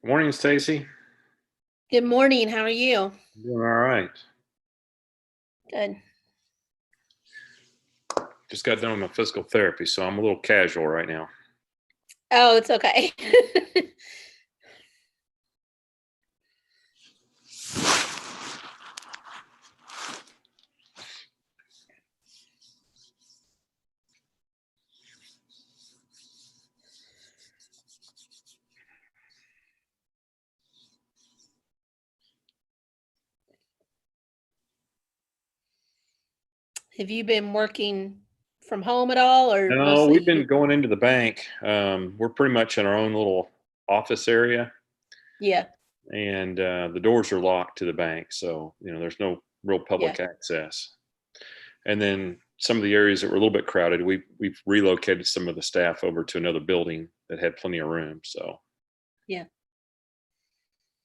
Morning, Stacy. Good morning. How are you? Doing all right. Good. Just got done with my physical therapy, so I'm a little casual right now. Oh, it's okay. Have you been working from home at all, or No, mostly we've been going into the bank. We're pretty much in our own little office area, Yeah, and the doors are locked to the bank, so there's no real yeah. public access. And then some of the areas that were a little bit crowded, we've relocated some of the staff over to another building that had plenty of room. So, Yeah.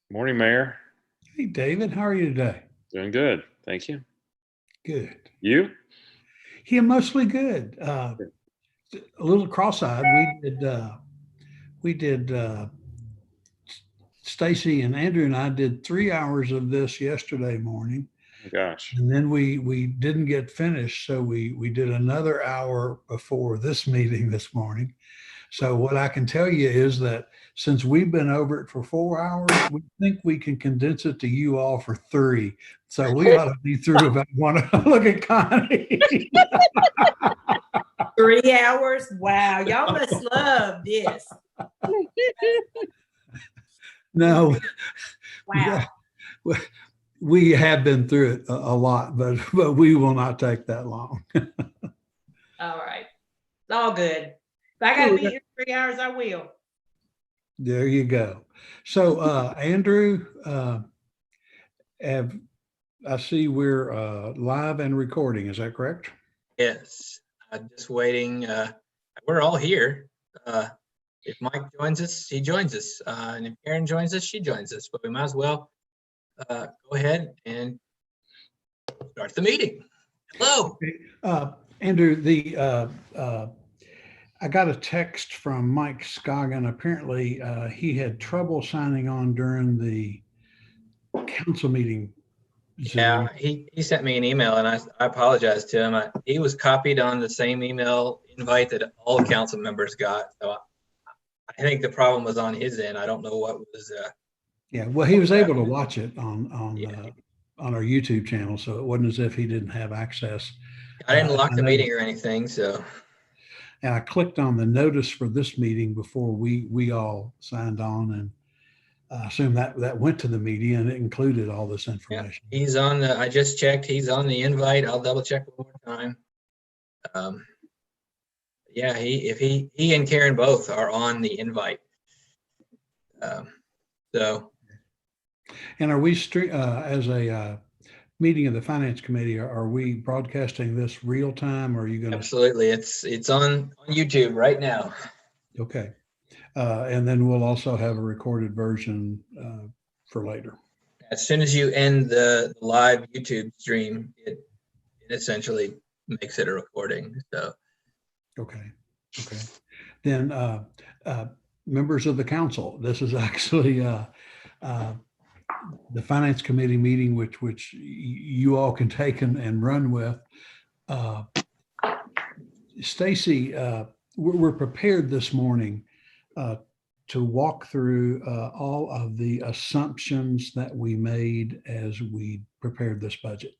morning, Mayor. Hey, David, how are you today? Doing good, thank you. Good. You? Yeah, mostly good. A little cross-eyed. We did Stacy and Andrew and I did 3 hours of this yesterday morning, Oh, gosh. and then we didn't get finished, so we did another hour before this meeting this morning. So what I can tell you is that since we've been over it for 4 hours, we think we can condense it to you all for 3. So we ought to be through about one. Look at Connie. 3 hours? Wow, y'all must love this. No, Wow. we have been through it a lot, but we will not take that long. All right. It's all good. If I gotta be here 3 hours, I will. There you go. So, Andrew, I see we're live and recording. Is that correct? Yes, just waiting. We're all here. If Mike joins us, he joins us. And if Karen joins us, she joins us. But we might as well go ahead and start the meeting. Hello. Andrew, I got a text from Mike Scoggin. Apparently, he had trouble signing on during the council meeting. Yeah, he sent me an email, and I apologize to him. He was copied on the same email invite that all the council members got. So I think the problem was on his end. I don't know what was. Yeah, well, he was able to watch it on our YouTube channel, so it wasn't as if he didn't have access. I didn't lock the meeting or anything, so. And I clicked on the notice for this meeting before we all signed on, and I assume that went to the media and it included all this information. Yeah, he's on the. I just checked. He's on the invite. I'll double check one more time. Yeah, he and Karen both are on the invite. So. And are we as a meeting of the finance committee? Are we broadcasting this real time? Or are you going to? Absolutely, it's on YouTube right now. Okay, and then we'll also have a recorded version for later. As soon as you end the live YouTube stream, it essentially makes it a recording. So. Okay. Then members of the council, this is actually the finance committee meeting, which you all can take and run with. Stacy, we're prepared this morning to walk through all of the assumptions that we made as we prepared this budget.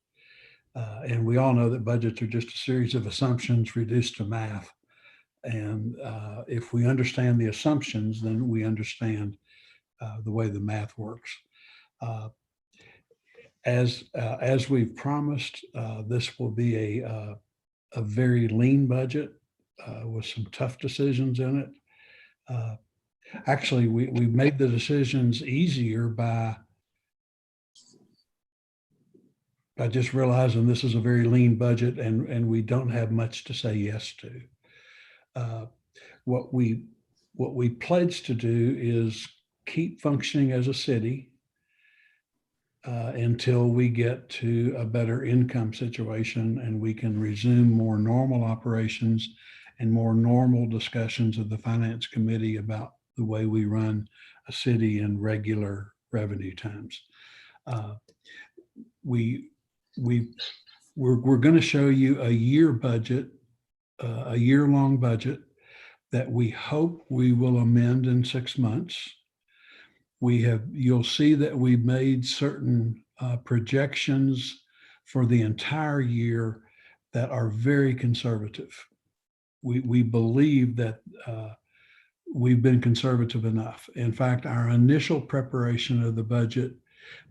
And we all know that budgets are just a series of assumptions reduced to math. And if we understand the assumptions, then we understand the way the math works. As we've promised, this will be a very lean budget with some tough decisions in it. Actually, we made the decisions easier by just realizing this is a very lean budget and we don't have much to say yes to. What we pledged to do is keep functioning as a city until we get to a better income situation and we can resume more normal operations and more normal discussions of the finance committee about the way we run a city in regular revenue times. We're going to show you a a year-long budget that we hope we will amend in 6 months. You'll see that we've made certain projections for the entire year that are very conservative. We believe that we've been conservative enough. In fact, our initial preparation of the budget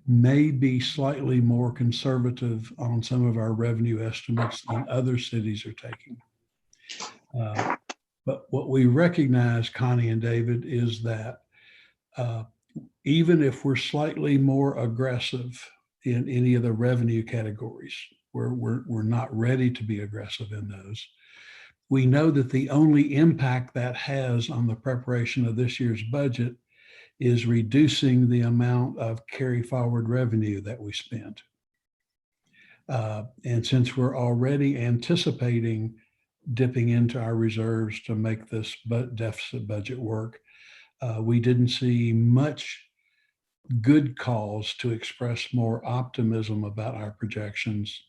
may be slightly more conservative on some of our revenue estimates than other cities are taking. But what we recognize, Connie and David, is that even if we're slightly more aggressive in any of the revenue categories, where we're not ready to be aggressive in those, we know that the only impact that has on the preparation of this year's budget is reducing the amount of carry forward revenue that we spend. And since we're already anticipating dipping into our reserves to make this deficit budget work, we didn't see much good cause to express more optimism about our projections,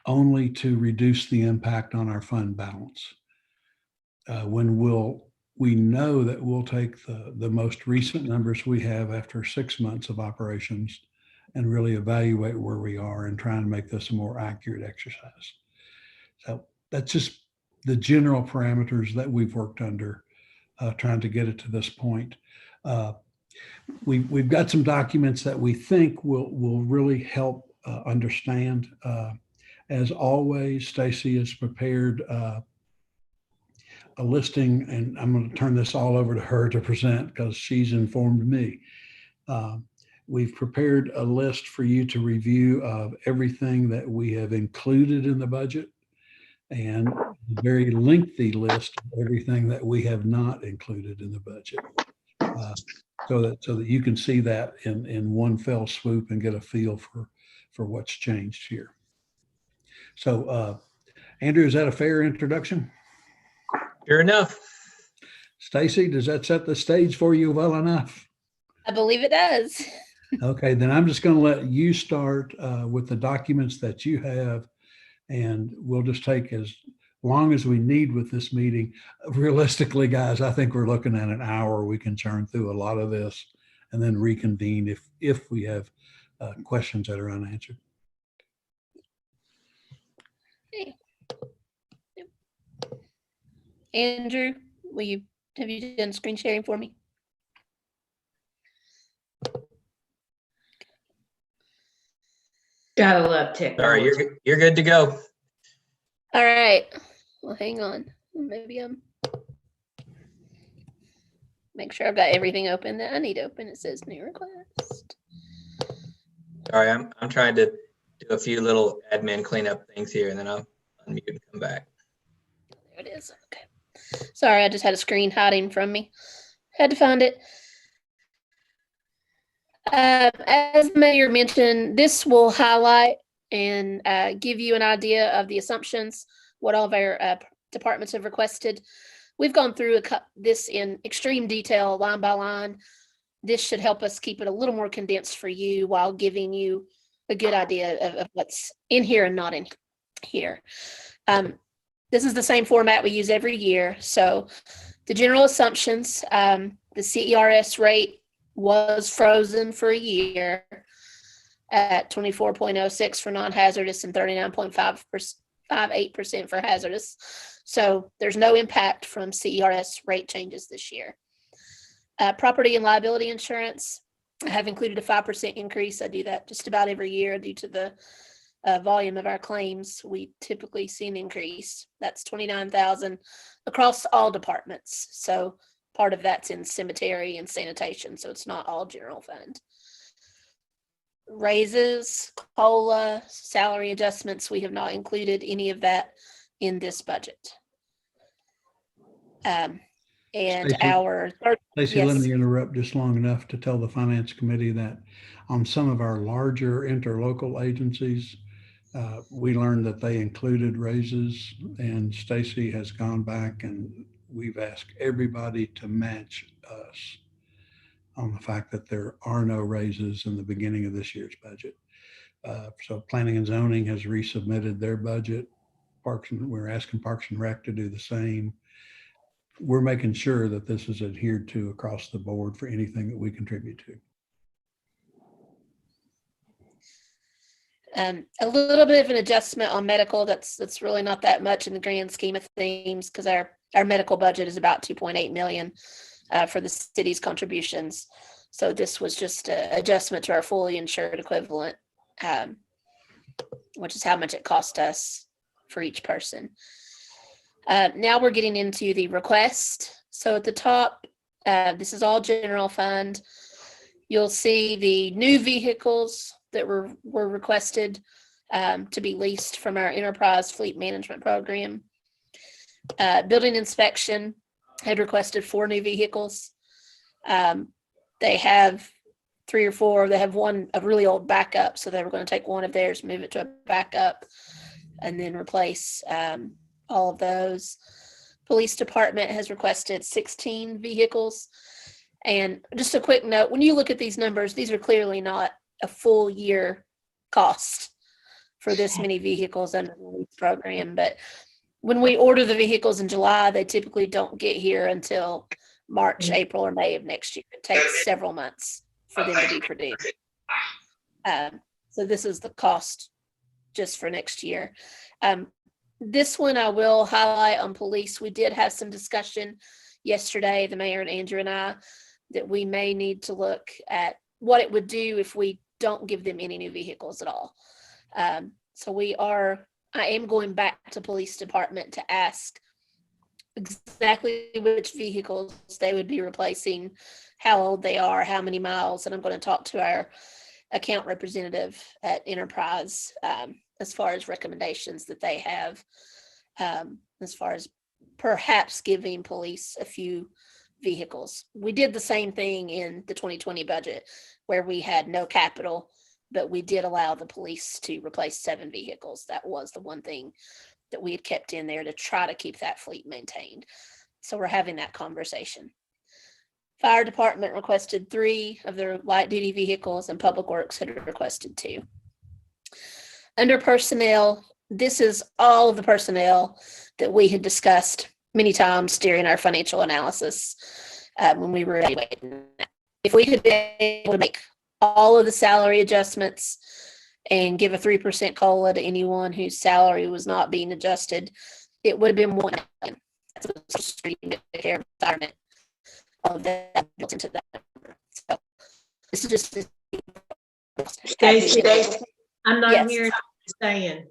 only to reduce the impact on our fund balance. When we know that we'll take the most recent numbers we have after 6 months of operations and really evaluate where we are and try and make this a more accurate exercise. So that's just the general parameters that we've worked under, trying to get it to this point. We've got some documents that we think will really help understand. As always, Stacy has prepared a listing, and I'm going to turn this all over to her to present because she's informed me. We've prepared a list for you to review of everything that we have included in the budget, and a very lengthy list of everything that we have not included in the budget, so that you can see that in one fell swoop and get a feel for what's changed here. So, Andrew, is that a fair introduction? Sure enough. Stacy, does that set the stage for you well enough? I believe it does. Okay, then I'm just going to let you start with the documents that you have, and we'll just take as long as we need with this meeting. Realistically, guys, I think we're looking at an hour. We can churn through a lot of this and then reconvene if we have questions that are unanswered. Okay. Andrew, have you done screen sharing for me? Gotta love All technology. right, you're good to go. All right. Well, hang on. Maybe make sure I've got everything open that I need open. It says new request. Sorry, I'm trying to do a few little admin cleanup things here, and then I'll unmute and come back. There it is. Okay. Sorry, I just had a screen hiding from me. Had to find it. As the mayor mentioned, this will highlight and give you an idea of the assumptions, what all of our departments have requested. We've gone through this in extreme detail, line by line. This should help us keep it a little more condensed for you while giving you a good idea of what's in here and not in here. This is the same format we use every year. So the general assumptions, the CERS rate was frozen for a year at 24.06 for non-hazardous and 39.58% for hazardous. So there's no impact from CERS rate changes this year. Property and liability insurance, I have included a 5% increase. I do that just about every year due to the volume of our claims. We typically see an increase. That's $29,000 across all departments. So part of that's in cemetery and sanitation, so it's not all general fund. Raises, COLA, salary adjustments, we have not included any of that in this budget. And Stacey, our Stacey, yes. let me interrupt just long enough to tell the Finance Committee that on some of our larger interlocal agencies, we learned that they included raises, and Stacey has gone back and we've asked everybody to match us on the fact that there are no raises in the beginning of this year's budget. So Planning and Zoning has resubmitted their budget. We're asking Parks and Rec to do the same. We're making sure that this is adhered to across the board for anything that we contribute to. A little bit of an adjustment on medical. That's really not that much in the grand scheme of things, because our medical budget is about 2.8 million for the city's contributions. So this was just an adjustment to our fully insured equivalent, which is how much it cost us for each person. Now we're getting into the request. So at the top, this is all general fund. You'll see the new vehicles that were requested to be leased from our enterprise fleet management program. Building inspection had requested 4 new vehicles. They have 3 or 4. They have one, a really old backup. So they were going to take one of theirs, move it to a backup, and then replace all of those. Police department has requested 16 vehicles. And just a quick note, when you look at these numbers, these are clearly not a full year cost for this many vehicles under the lease program. But when we order the vehicles in July, they typically don't get here until March, April, or May of next year. It takes several months for them to be produced. So this is the cost just for next year. This one I will highlight on police. We did have some discussion yesterday, the mayor and Andrew and I, that we may need to look at what it would do if we don't give them any new vehicles at all. So I am going back to police department to ask exactly which vehicles they would be replacing, how old they are, how many miles, and I'm going to talk to our account representative at Enterprise as far as recommendations that they have, as far as perhaps giving police a few vehicles. We did the same thing in the 2020 budget where we had no capital, but we did allow the police to replace 7 vehicles. That was the one thing that we had kept in there to try to keep that fleet maintained. So we're having that conversation. Fire department requested 3 of their light duty vehicles, and Public Works had requested 2. Under personnel, this is all of the personnel that we had discussed many times during our financial analysis when we were evaluating. If we had been able to make all of the salary adjustments and give a 3% COLA to anyone whose salary was not being adjusted, it would have been 1 million. That's a Social Security, Medicare, retirement, all of that built into that number. So this is just Stacy, I'm not Yes. hearing what you're saying.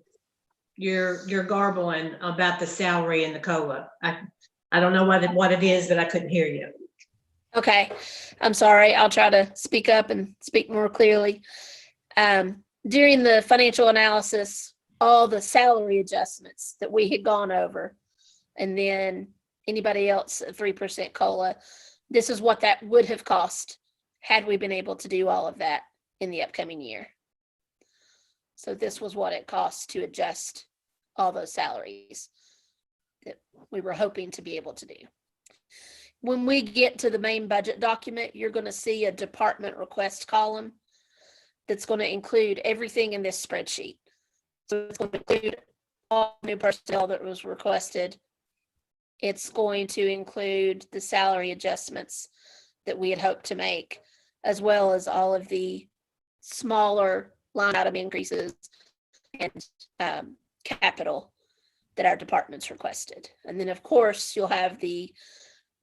You're garbling about the salary and the COLA. I don't know what it is, but I couldn't hear you. Okay, I'm sorry. I'll try to speak up and speak more clearly. During the financial analysis, all the salary adjustments that we had gone over, and then anybody else at 3% COLA, this is what that would have cost had we been able to do all of that in the upcoming year. So this was what it cost to adjust all those salaries that we were hoping to be able to do. When we get to the main budget document, you're going to see a department request column that's going to include everything in this spreadsheet. So it's going to include all new personnel that was requested. It's going to include the salary adjustments that we had hoped to make, as well as all of the smaller line item increases and capital that our departments requested. And then, of course, you'll have the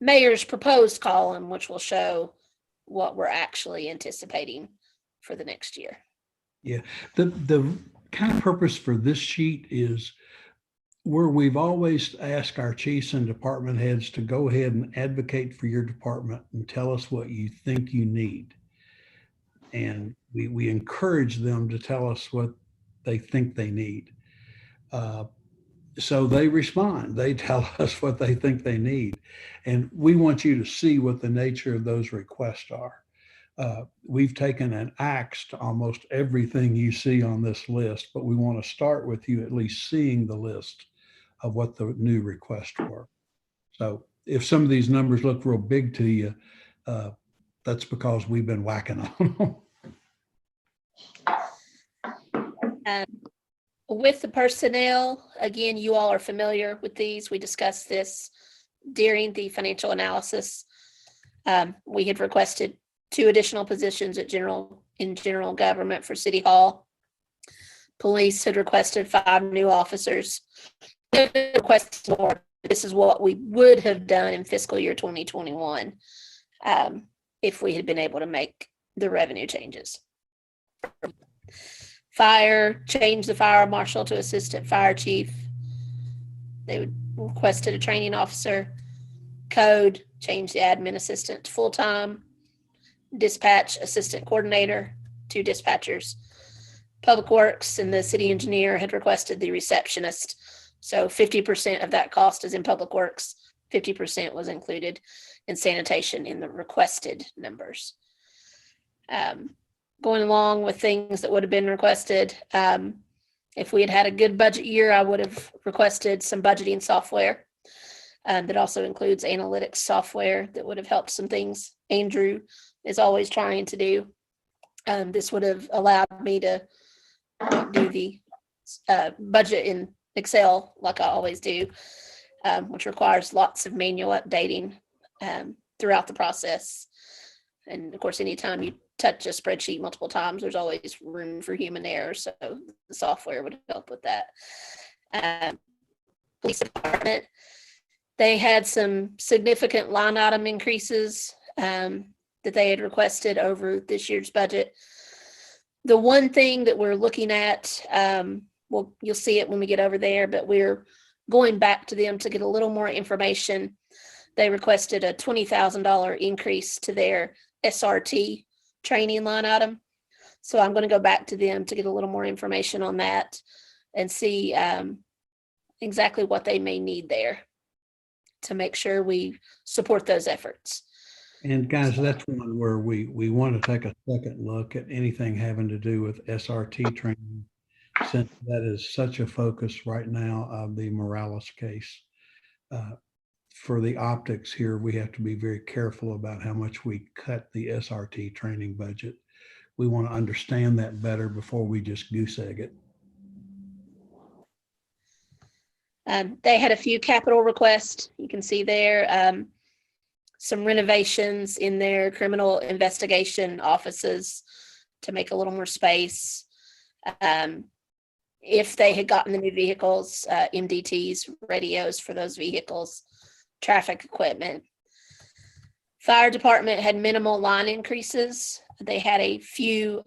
mayor's proposed column, which will show what we're actually anticipating for the next year. Yeah, the kind of purpose for this sheet is where we've always asked our chiefs and department heads to go ahead and advocate for your department and tell us what you think you need. And we encourage them to tell us what they think they need. So they respond, they tell us what they think they need. And we want you to see what the nature of those requests are. We've taken an axe to almost everything you see on this list, but we want to start with you at least seeing the list of what the new requests were. So if some of these numbers look real big to you, that's because we've been whacking on them. With the personnel, again, you all are familiar with these. We discussed this during the financial analysis. We had requested 2 additional positions in general government for City Hall. Police had requested 5 new officers. They requested more. This is what we would have done in fiscal year 2021 if we had been able to make the revenue changes. Fire, change the fire marshal to assistant fire chief. They would requested a training officer. Code, change the admin assistant to full-time. Dispatch assistant coordinator, 2 dispatchers. Public Works and the city engineer had requested the receptionist. So 50% of that cost is in Public Works. 50% was included in sanitation in the requested numbers. Going along with things that would have been requested, if we had had a good budget year, I would have requested some budgeting software. That also includes analytics software that would have helped some things Andrew is always trying to do. This would have allowed me to do the budget in Excel like I always do, which requires lots of manual updating throughout the process. And of course, anytime you touch a spreadsheet multiple times, there's always room for human error. So the software would help with that. Police department, they had some significant line item increases that they had requested over this year's budget. The one thing that we're looking at, well, you'll see it when we get over there, but we're going back to them to get a little more information. They requested a $20,000 increase to their SRT training line item. So I'm going to go back to them to get a little more information on that and see exactly what they may need there to make sure we support those efforts. And guys, that's one where we want to take a second look at anything having to do with SRT training, since that is such a focus right now of the Morales case. For the optics here, we have to be very careful about how much we cut the SRT training budget. We want to understand that better before we just goose egg it. They had a few capital requests. You can see there some renovations in their criminal investigation offices to make a little more space. If they had gotten the new vehicles, MDTs, radios for those vehicles, traffic equipment. Fire department had minimal line increases. They had a few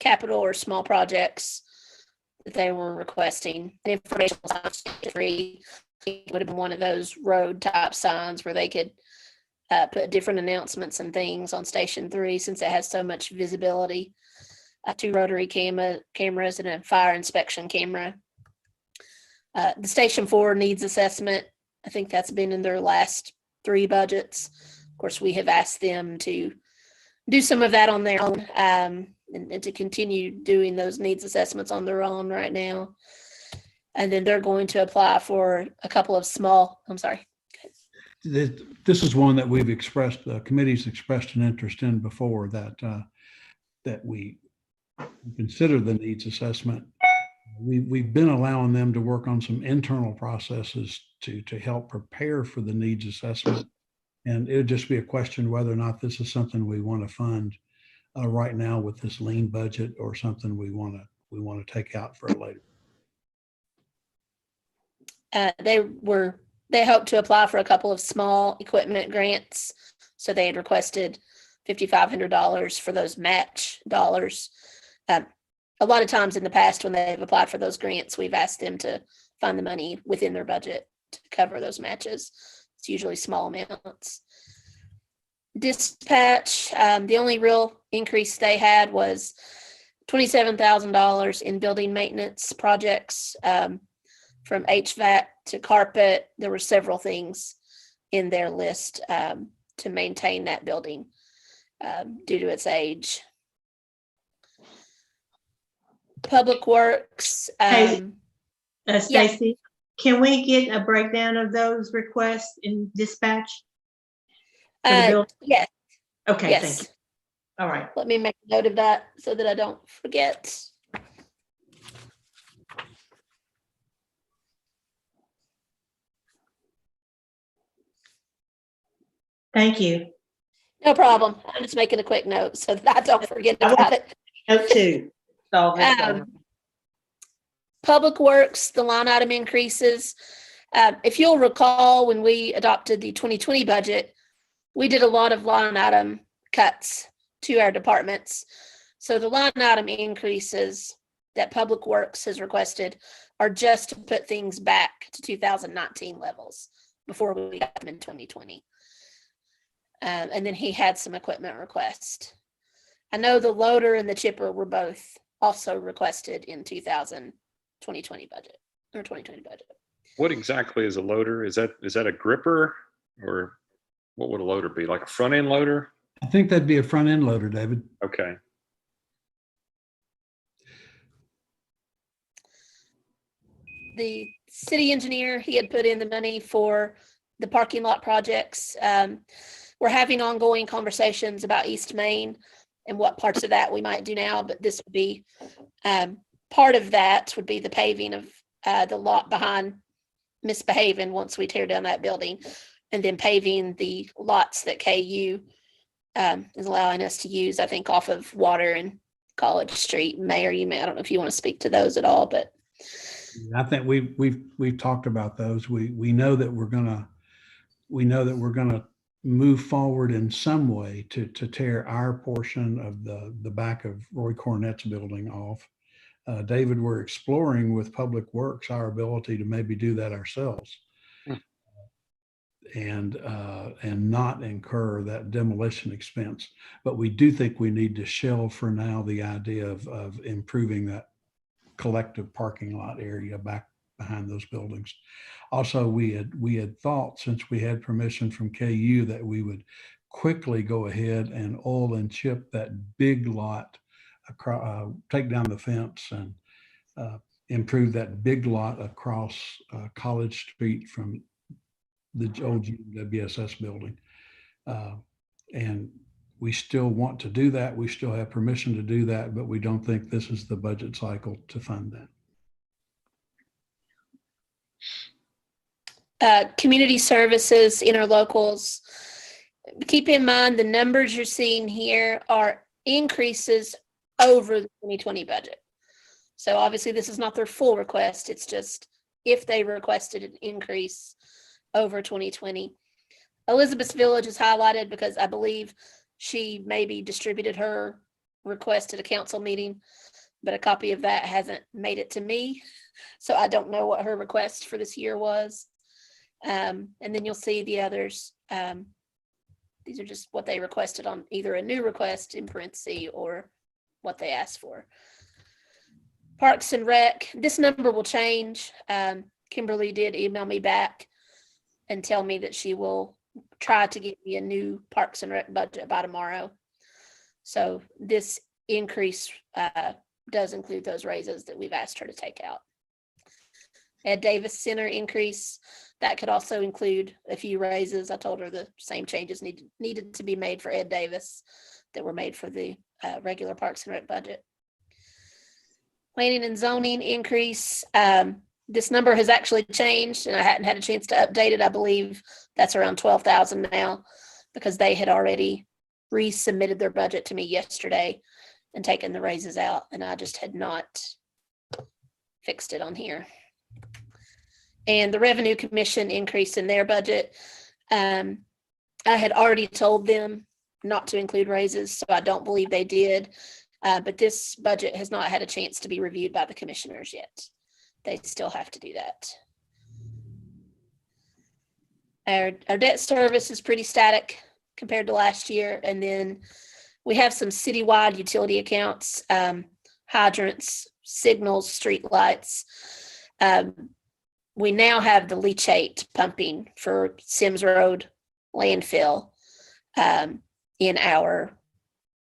capital or small projects that they were requesting. The informational signs free would have been one of those road type signs where they could put different announcements and things on Station 3 since it has so much visibility. 2 rotary cameras and a fire inspection camera. The Station 4 needs assessment. I think that's been in their last 3 budgets. Of course, we have asked them to do some of that on their own and to continue doing those needs assessments on their own right now. And then they're going to apply for a couple of small, I'm sorry. This is one that we've expressed, the committee's expressed an interest in before, that we consider the needs assessment. We've been allowing them to work on some internal processes to help prepare for the needs assessment. And it would just be a question whether or not this is something we want to fund right now with this lean budget, or something we want to take out for later. They hoped to apply for a couple of small equipment grants. So they had requested $5,500 for those match dollars. A lot of times in the past when they've applied for those grants, we've asked them to find the money within their budget to cover those matches. It's usually small amounts. Dispatch, the only real increase they had was $27,000 in building maintenance projects, from HVAC to carpet. There were several things in their list to maintain that building due to its age. Public Works. Stacy, Can we get a breakdown of those requests in dispatch? For the bill? Yes, Okay, thank you. yes. All right. Let me make a note of that so that I don't forget. Thank you. No problem. I'm just making a quick note so that I don't forget I about it. Note two. Solve this Um, over. Public Works, the line item increases. If you'll recall, when we adopted the 2020 budget, we did a lot of line item cuts to our departments. So the line item increases that Public Works has requested are just to put things back to 2019 levels before we got them in 2020. And then he had some equipment requests. I know the loader and the chipper were both also requested in 2020 budget or 2020 budget. What exactly is a loader? Is that a gripper, or what would a loader be? Like a front end loader? I think that'd be a front end loader, David. Okay. The city engineer, he had put in the money for the parking lot projects. We're having ongoing conversations about East Main and what parts of that we might do now, but this would be part of that would be the paving of the lot behind Misbehaving once we tear down that building, and then paving the lots that KU is allowing us to use, I think, off of Water and College Street. Mayor, I don't know if you want to speak to those at all, but I think we've talked about those. We know that we're gonna move forward in some way to tear our portion of the back of Roy Cornett's building off. David, we're exploring with Public Works our ability to maybe do that ourselves, and not incur that demolition expense. But we do think we need to shelve for now the idea of improving that collective parking lot area back behind those buildings. Also, we had thought, since we had permission from KU, that we would quickly go ahead and oil and chip that big lot, take down the fence and improve that big lot across College Street from the old WSS building. And we still want to do that. We still have permission to do that, but we don't think this is the budget cycle to fund that. Community services, interlocals. Keep in mind the numbers you're seeing here are increases over the 2020 budget. So obviously this is not their full request. It's just if they requested an increase over 2020. Elizabeth Village is highlighted because I believe she maybe distributed her request at a council meeting, but a copy of that hasn't made it to me. So I don't know what her request for this year was. And then you'll see the others. These are just what they requested on either a new request in parentheses or what they asked for. Parks and Rec, this number will change. Kimberly did email me back and tell me that she will try to get me a new Parks and Rec budget by tomorrow. So this increase does include those raises that we've asked her to take out. Ed Davis Center increase, that could also include a few raises. I told her the same changes needed to be made for Ed Davis that were made for the regular Parks and Rec budget. Planning and zoning increase, this number has actually changed and I hadn't had a chance to update it. I believe that's around 12,000 now because they had already resubmitted their budget to me yesterday and taken the raises out, and I just had not fixed it on here. And the Revenue Commission increase in their budget, I had already told them not to include raises, so I don't believe they did. But this budget has not had a chance to be reviewed by the commissioners yet. They still have to do that. Our debt service is pretty static compared to last year. And then we have some citywide utility accounts, hydrants, signals, street lights. We now have the leachate pumping for Sims Road landfill in our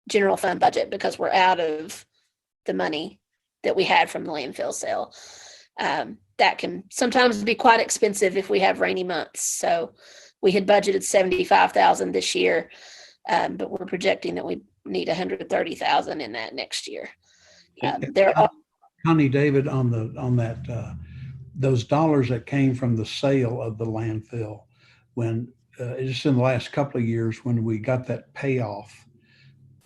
general fund budget because we're out of the money that we had from the landfill sale. that can sometimes be quite expensive if we have rainy months. So we had budgeted 75,000 this year, but we're projecting that we need 130,000 in that next year. There are Connie, David, on that, those dollars that came from the sale of the landfill, when just in the last couple of years, when we got that payoff,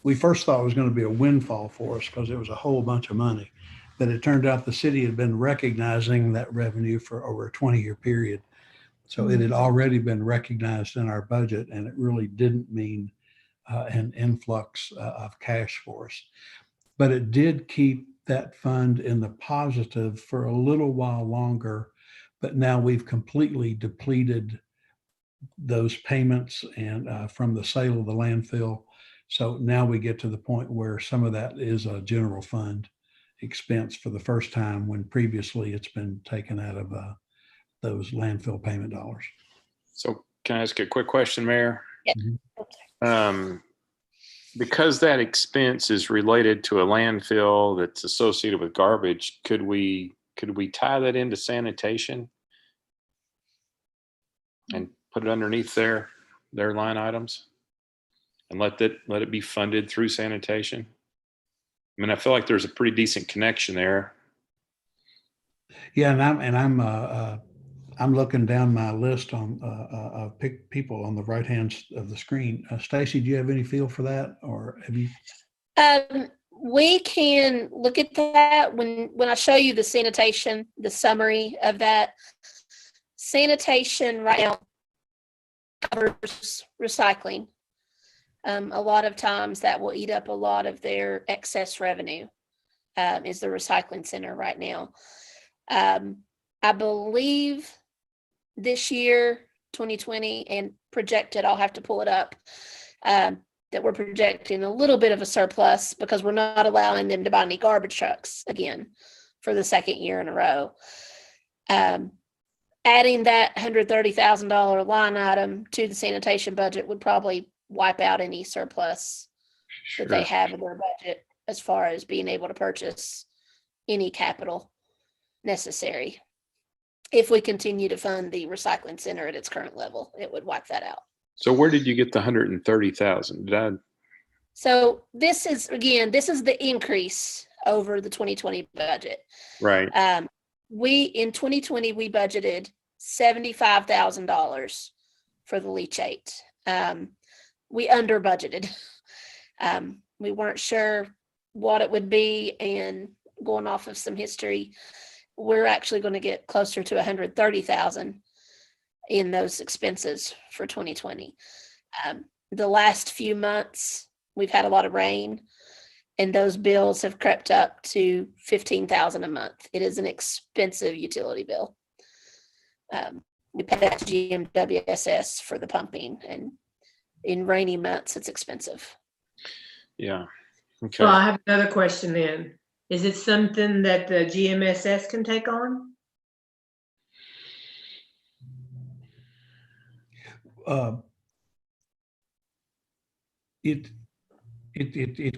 we first thought it was going to be a windfall for us because it was a whole bunch of money. But it turned out the city had been recognizing that revenue for over a 20-year period. So it had already been recognized in our budget, and it really didn't mean an influx of cash for us. But it did keep that fund in the positive for a little while longer. But now we've completely depleted those payments and from the sale of the landfill. So now we get to the point where some of that is a general fund expense for the first time, when previously it's been taken out of those landfill payment dollars. So can I ask a quick question, Mayor? Yeah. Because that expense is related to a landfill that's associated with garbage, could we tie that into sanitation and put it underneath their line items and let it be funded through sanitation? I mean, I feel like there's a pretty decent connection there. Yeah, and I'm looking down my list on people on the right hand of the screen. Stacy, do you have any feel for that, or have you? We can look at that when I show you the sanitation, the summary of that. Sanitation right now covers recycling. A lot of times that will eat up a lot of their excess revenue, is the recycling center right now. I believe this year, 2020, and projected, I'll have to pull it up, that we're projecting a little bit of a surplus because we're not allowing them to buy any garbage trucks again for the second year in a row. Adding that $130,000 line item to the sanitation budget would probably wipe out any surplus that they have in their budget as far as being able to purchase any capital necessary. If we continue to fund the recycling center at its current level, it would wipe that out. So where did you get the 130,000? So this is the increase over the 2020 budget. Right. In 2020, we budgeted $75,000 for the leachate. We under budgeted. We weren't sure what it would be, and going off of some history, we're actually going to get closer to 130,000 in those expenses for 2020. The last few months, we've had a lot of rain, and those bills have crept up to 15,000 a month. It is an expensive utility bill. We pay that to GMWSS for the pumping, and in rainy months, it's expensive. Yeah. Okay. So I have another question then. Is it something that the GMSS can take on? It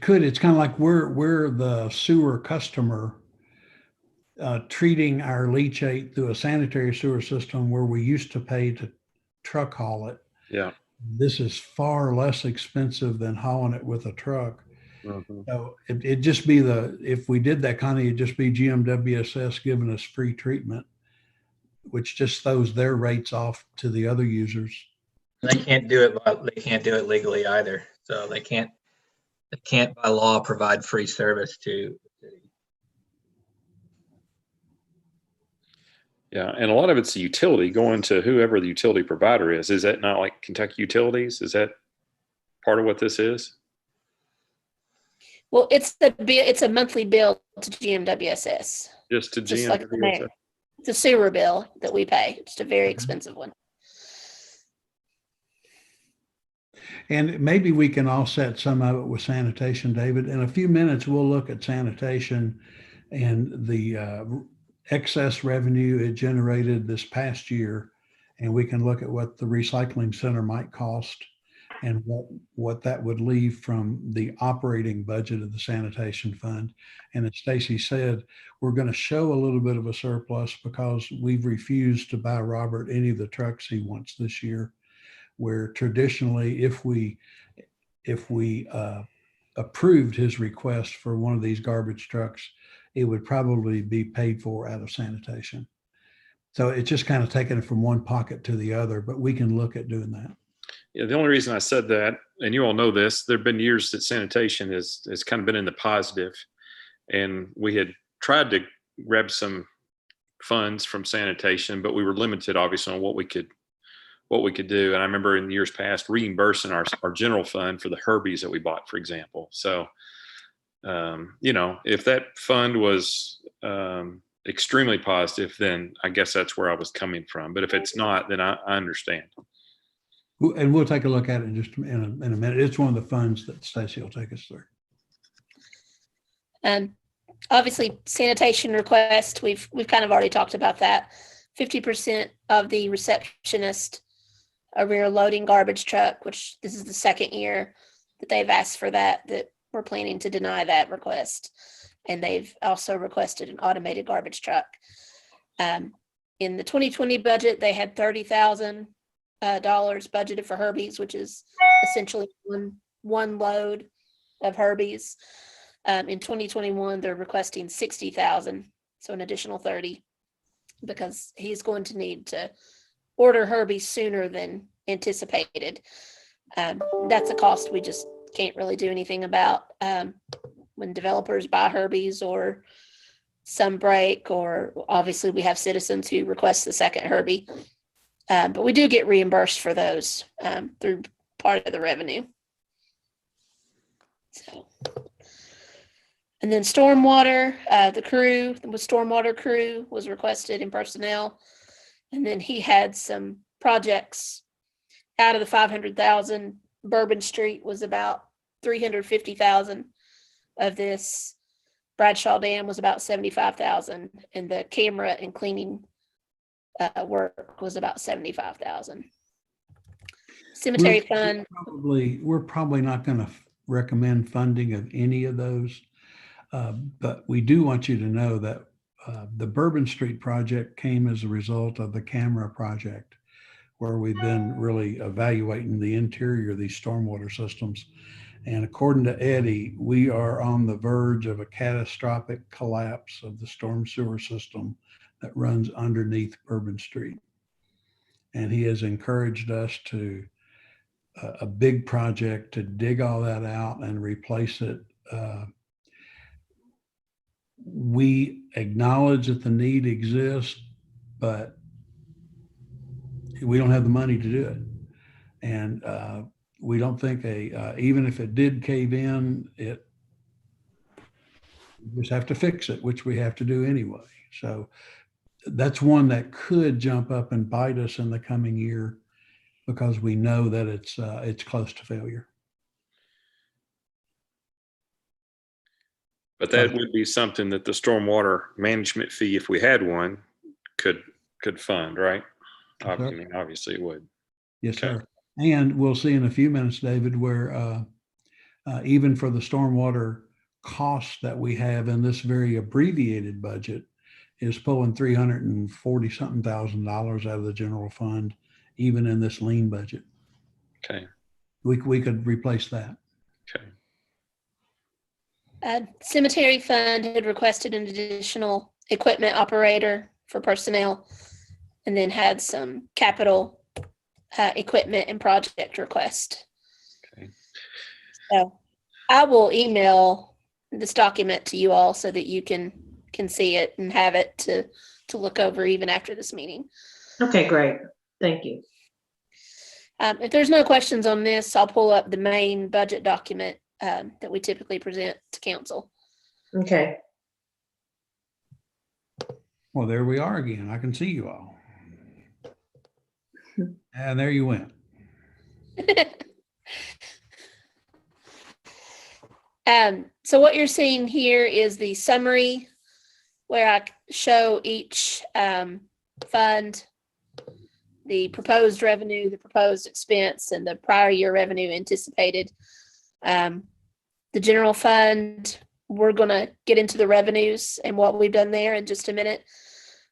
could. It's kind of like we're the sewer customer, treating our leachate through a sanitary sewer system where we used to pay to truck haul it. Yeah. This is far less expensive than hauling it with a truck. Mm-hmm. So it'd just be if we did that, Connie, it'd just be GMWSS giving us free treatment, which just throws their rates off to the other users. They can't do it legally either. So they can't by law provide free service to the city. Yeah, and a lot of it's the utility going to whoever the utility provider is. Is that not like Kentucky Utilities? Is that part of what this is? Well, it's a monthly bill to GMWSS. Just to Just like the GMWSS? mayor. It's a sewer bill that we pay. It's a very expensive one. And maybe we can offset some of it with sanitation, David. In a few minutes, we'll look at sanitation and the excess revenue it generated this past year, and we can look at what the recycling center might cost. and what that would leave from the operating budget of the sanitation fund. And as Stacy said, we're going to show a little bit of a surplus because we've refused to buy Robert any of the trucks he wants this year, where traditionally, if we approved his request for one of these garbage trucks, it would probably be paid for out of sanitation. So it's just kind of taking it from one pocket to the other, but we can look at doing that. Yeah, the only reason I said that, and you all know this, there have been years that sanitation has kind of been in the positive, and we had tried to grab some funds from sanitation, but we were limited, obviously, on what we could do. And I remember in years past reimbursing our general fund for the Herbies that we bought, for example. So, if that fund was extremely positive, then I guess that's where I was coming from. But if it's not, then I understand. And we'll take a look at it in just in a minute. It's one of the funds that Stacy will take us through. Obviously, sanitation request, we've kind of already talked about that. 50% of the receptionist, a rear loading garbage truck, which this is the second year that they've asked for that we're planning to deny that request. And they've also requested an automated garbage truck. In the 2020 budget, they had $30,000 budgeted for Herbies, which is essentially one load of Herbies. In 2021, they're requesting $60,000, so an additional 30, because he's going to need to order Herbies sooner than anticipated. That's a cost we just can't really do anything about. When developers buy Herbies or some break, or obviously we have citizens who request the second Herbie, but we do get reimbursed for those through part of the revenue. So. And then stormwater, the stormwater crew was requested in personnel. And then he had some projects out of the 500,000. Bourbon Street was about 350,000 of this. Bradshaw Dam was about 75,000, and the camera and cleaning work was about 75,000. Cemetery fund. We're probably not going to recommend funding of any of those. But we do want you to know that the Bourbon Street project came as a result of the camera project, where we've been really evaluating the interior of these stormwater systems. And according to Eddie, we are on the verge of a catastrophic collapse of the storm sewer system that runs underneath Bourbon Street. And he has encouraged us to a big project to dig all that out and replace it. We acknowledge that the need exists, but we don't have the money to do it. And we don't think even if it did cave in, we just have to fix it, which we have to do anyway. So that's one that could jump up and bite us in the coming year, because we know that it's close to failure. But that would be something that the stormwater management fee, if we had one, could fund, right? Yes, sir. I mean, obviously it would. Yes, Okay. sir. And we'll see in a few minutes, David, where even for the stormwater costs that we have in this very abbreviated budget is pulling $340-something thousand out of the general fund, even in this lean budget. Okay. We could replace that. Okay. Cemetery fund had requested an additional equipment operator for personnel, and then had some capital equipment and project request. Okay. So I will email this document to you all so that you can see it and have it to look over even after this meeting. Okay, great. Thank you. If there's no questions on this, I'll pull up the main budget document that we typically present to council. Okay. Well, there we are again. I can see you all. And there you went. So what you're seeing here is the summary where I show each fund the proposed revenue, the proposed expense, and the prior year revenue anticipated. The general fund, we're going to get into the revenues and what we've done there in just a minute.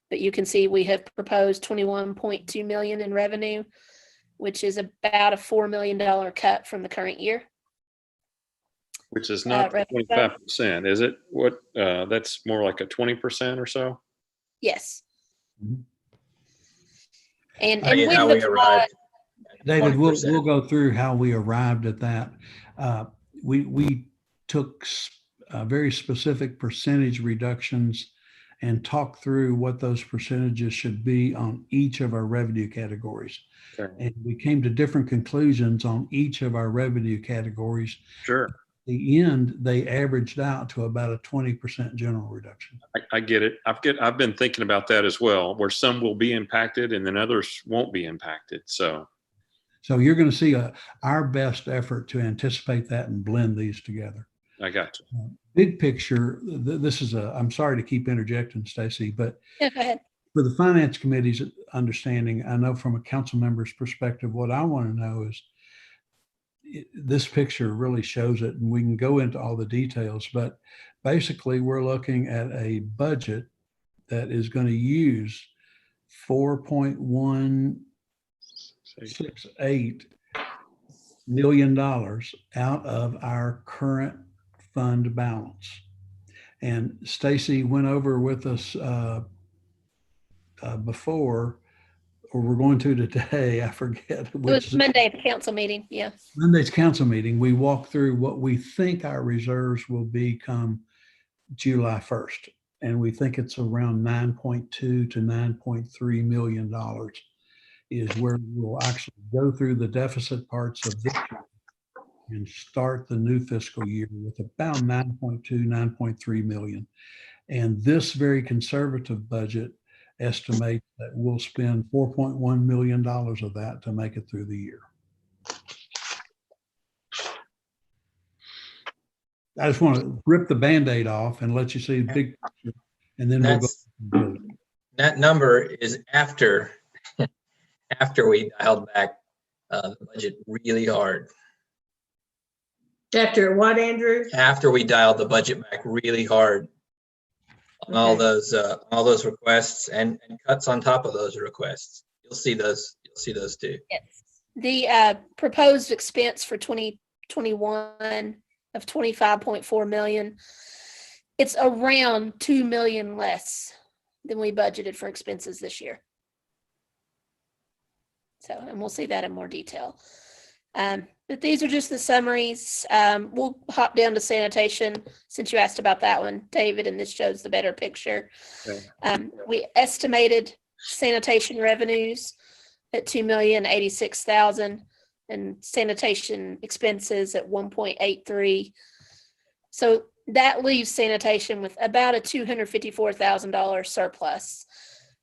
But you can see we have proposed 21.2 million in revenue, which is about a $4 million cut from the current year. Which is not revenue. 25%, is it? What, that's more like a 20% or so? Yes. Mhm. And Tell you with how the we arrived. at David, we'll 20%. go through how we arrived at that. We took very specific percentage reductions and talked through what those percentages should be on each of our revenue categories. Okay. And we came to different conclusions on each of our revenue categories. Sure. The end, they averaged out to about a 20% general reduction. I get it. I've been thinking about that as well, where some will be impacted and then others won't be impacted. So you're going to see our best effort to anticipate that and blend these together. I got you. Big picture, this is I'm sorry to keep interjecting, Stacy, but Yeah, go ahead. for the finance committee's understanding, I know from a council member's perspective, what I want to know is this picture really shows it, and we can go into all the details, but basically we're looking at a budget that is going to use $4.168 million out of our current fund balance. And Stacy went over with us before, or we're going to today, I forget It which. was Monday at the council meeting. Yeah. Monday's council meeting, we walked through what we think our reserves will be come July 1st. And we think it's around $9.2 to $9.3 million is where we'll actually go through the deficit parts of this year and start the new fiscal year with about 9.2, 9.3 million. And this very conservative budget estimates that we'll spend $4.1 million of that to make it through the year. I just want to rip the Band-Aid off and let you see the big picture, and then we'll go. That number is after we dialed back the budget really hard. After what, Andrew? After we dialed the budget back really hard on all those requests and cuts on top of those requests. You'll see those too. Yes. The proposed expense for 2021 of 25.4 million, it's around 2 million less than we budgeted for expenses this year. So, and we'll see that in more detail. But these are just the summaries. We'll hop down to sanitation since you asked about that one, David, and this shows the better picture. Okay. We estimated sanitation revenues at $2,086,000 and sanitation expenses at 1.83. So that leaves sanitation with about a $254,000 surplus.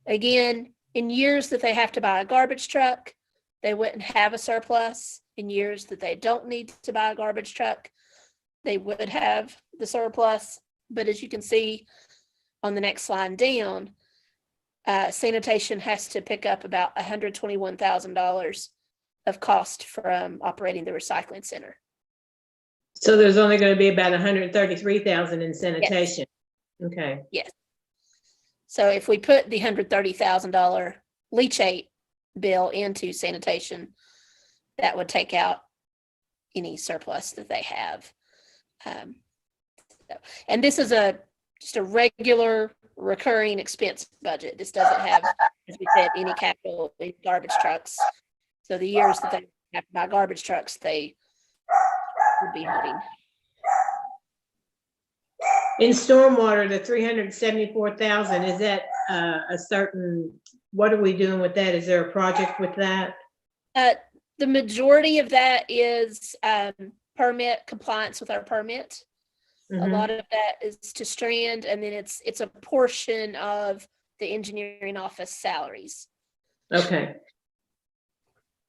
Again, in years that they have to buy a garbage truck, they wouldn't have a surplus. In years that they don't need to buy a garbage truck, they would have the surplus. But as you can see on the next slide down, sanitation has to pick up about $121,000 of cost from operating the recycling center. So there's only going to be about 133,000 in sanitation. Yes. Okay. Yes. So if we put the $130,000 leachate bill into sanitation, that would take out any surplus that they have. And this is just a regular recurring expense budget. This doesn't have, as we said, any capital garbage trucks. So the years that they have to buy garbage trucks, they would be hurting. In stormwater, the 374,000, is that a certain, what are we doing with that? Is there a project with that? The majority of that is permit compliance with our permit. A lot of that is to Strand, and then it's a portion of the engineering office salaries. Okay.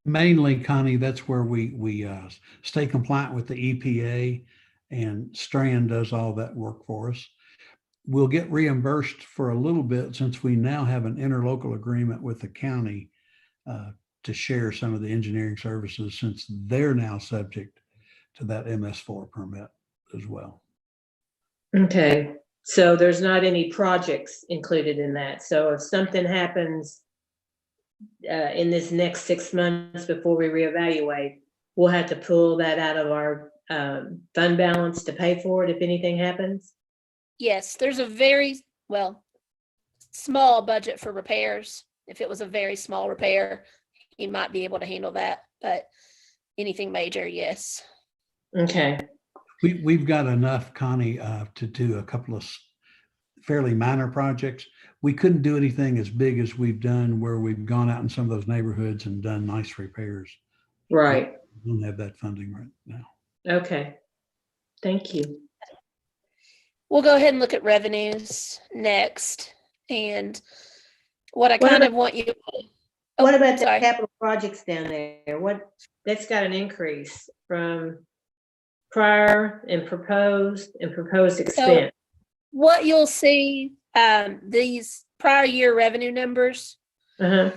Mainly, Connie, that's where we stay compliant with the EPA, and Strand does all that work for us. We'll get reimbursed for a little bit since we now have an interlocal agreement with the county to share some of the engineering services since they're now subject to that MS4 permit as well. Okay, so there's not any projects included in that. So if something happens in this next 6 months before we reevaluate, we'll have to pull that out of our fund balance to pay for it if anything happens? Yes, there's a very, well, small budget for repairs. If it was a very small repair, he might be able to handle that, but anything major, yes. Okay, We've got enough, Connie, to do a couple of fairly minor projects. We couldn't do anything as big as we've done where we've gone out in some of those neighborhoods and done nice repairs. right. We don't have that funding right now. Okay. Thank you. We'll go ahead and look at revenues next. And what I What kind about- of want you. What about the sorry. capital projects down there? That's got an increase from prior and proposed expense. What you'll see, these prior year revenue numbers Uh-huh.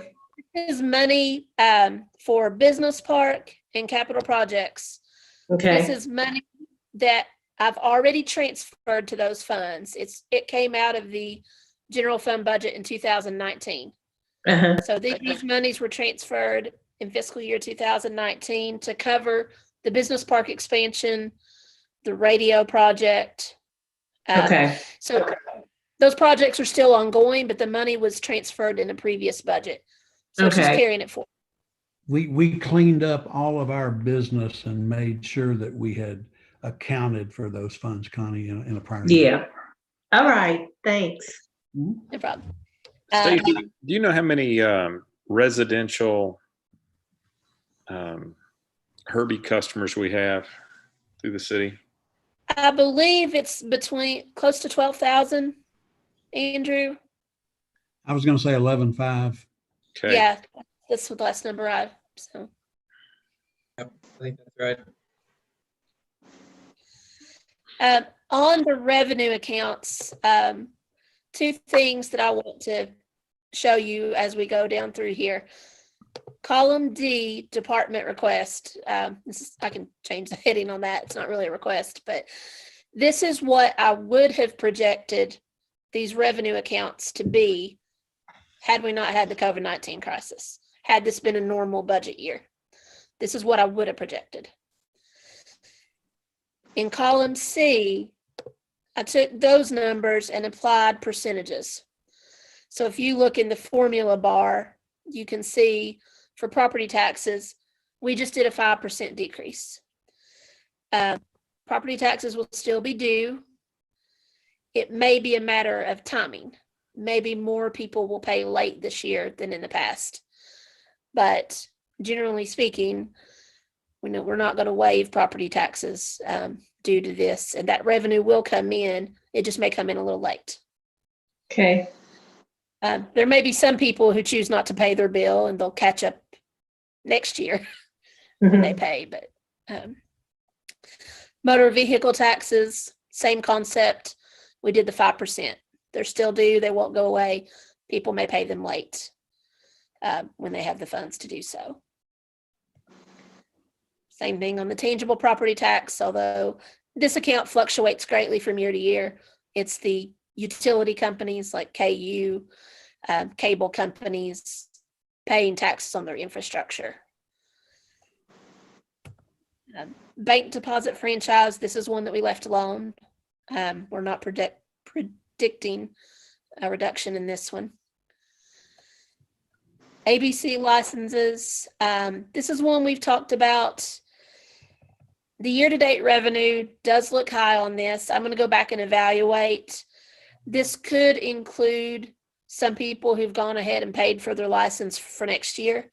is money for business park and capital projects. This Okay, is money that I've already transferred to those funds. It came out of the general fund budget in 2019. uh-huh, So these monies were transferred in fiscal year 2019 to cover the business park expansion, the radio project. okay, So those projects are still ongoing, but the money was transferred in a previous budget. So it's just Okay. carrying it forward. We cleaned up all of our business and made sure that we had accounted for those funds, Connie, in a prior year. yeah. All right, thanks. No problem. Stacy, do you know how many residential Herbie customers we have through the city? I believe it's between close to 12,000, Andrew. I was going to say 11.5. Okay. Yeah, that's the last number so. Yep, I think that's right. On the revenue accounts, two things that I want to show you as we go down through here. Column D, department request. I can change the heading on that. It's not really a request, but this is what I would have projected these revenue accounts to be had we not had the COVID-19 crisis. Had this been a normal budget year, this is what I would have projected. In column C, I took those numbers and applied percentages. So if you look in the formula bar, you can see for property taxes, we just did a 5% decrease. Property taxes will still be due. It may be a matter of timing. Maybe more people will pay late this year than in the past. But generally speaking, we know we're not going to waive property taxes due to this, and that revenue will come in. It just may come in a little late. Okay, There may be some people who choose not to pay their bill and they'll catch up next year when they pay, but motor vehicle taxes, same concept. We did the 5%. They're still due. They won't go away. People may pay them late when they have the funds to do so. Same thing on the tangible property tax, although this account fluctuates greatly from year to year. It's the utility companies like KU, cable companies paying taxes on their infrastructure. Bank deposit franchise, this is one that we left alone. We're not predicting a reduction in this one. ABC licenses, this is one we've talked about. The year-to-date revenue does look high on this. I'm going to go back and evaluate. This could include some people who've gone ahead and paid for their license for next year.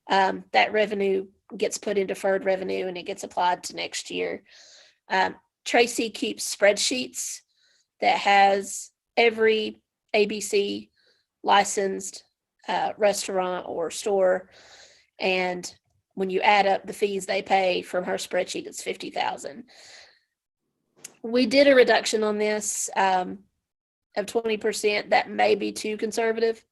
That revenue gets put in deferred revenue and it gets applied to next year. Tracy keeps spreadsheets that has every ABC licensed restaurant or store, and when you add up the fees they pay from her spreadsheet, it's 50,000. We did a reduction on this of 20%. That may be too conservative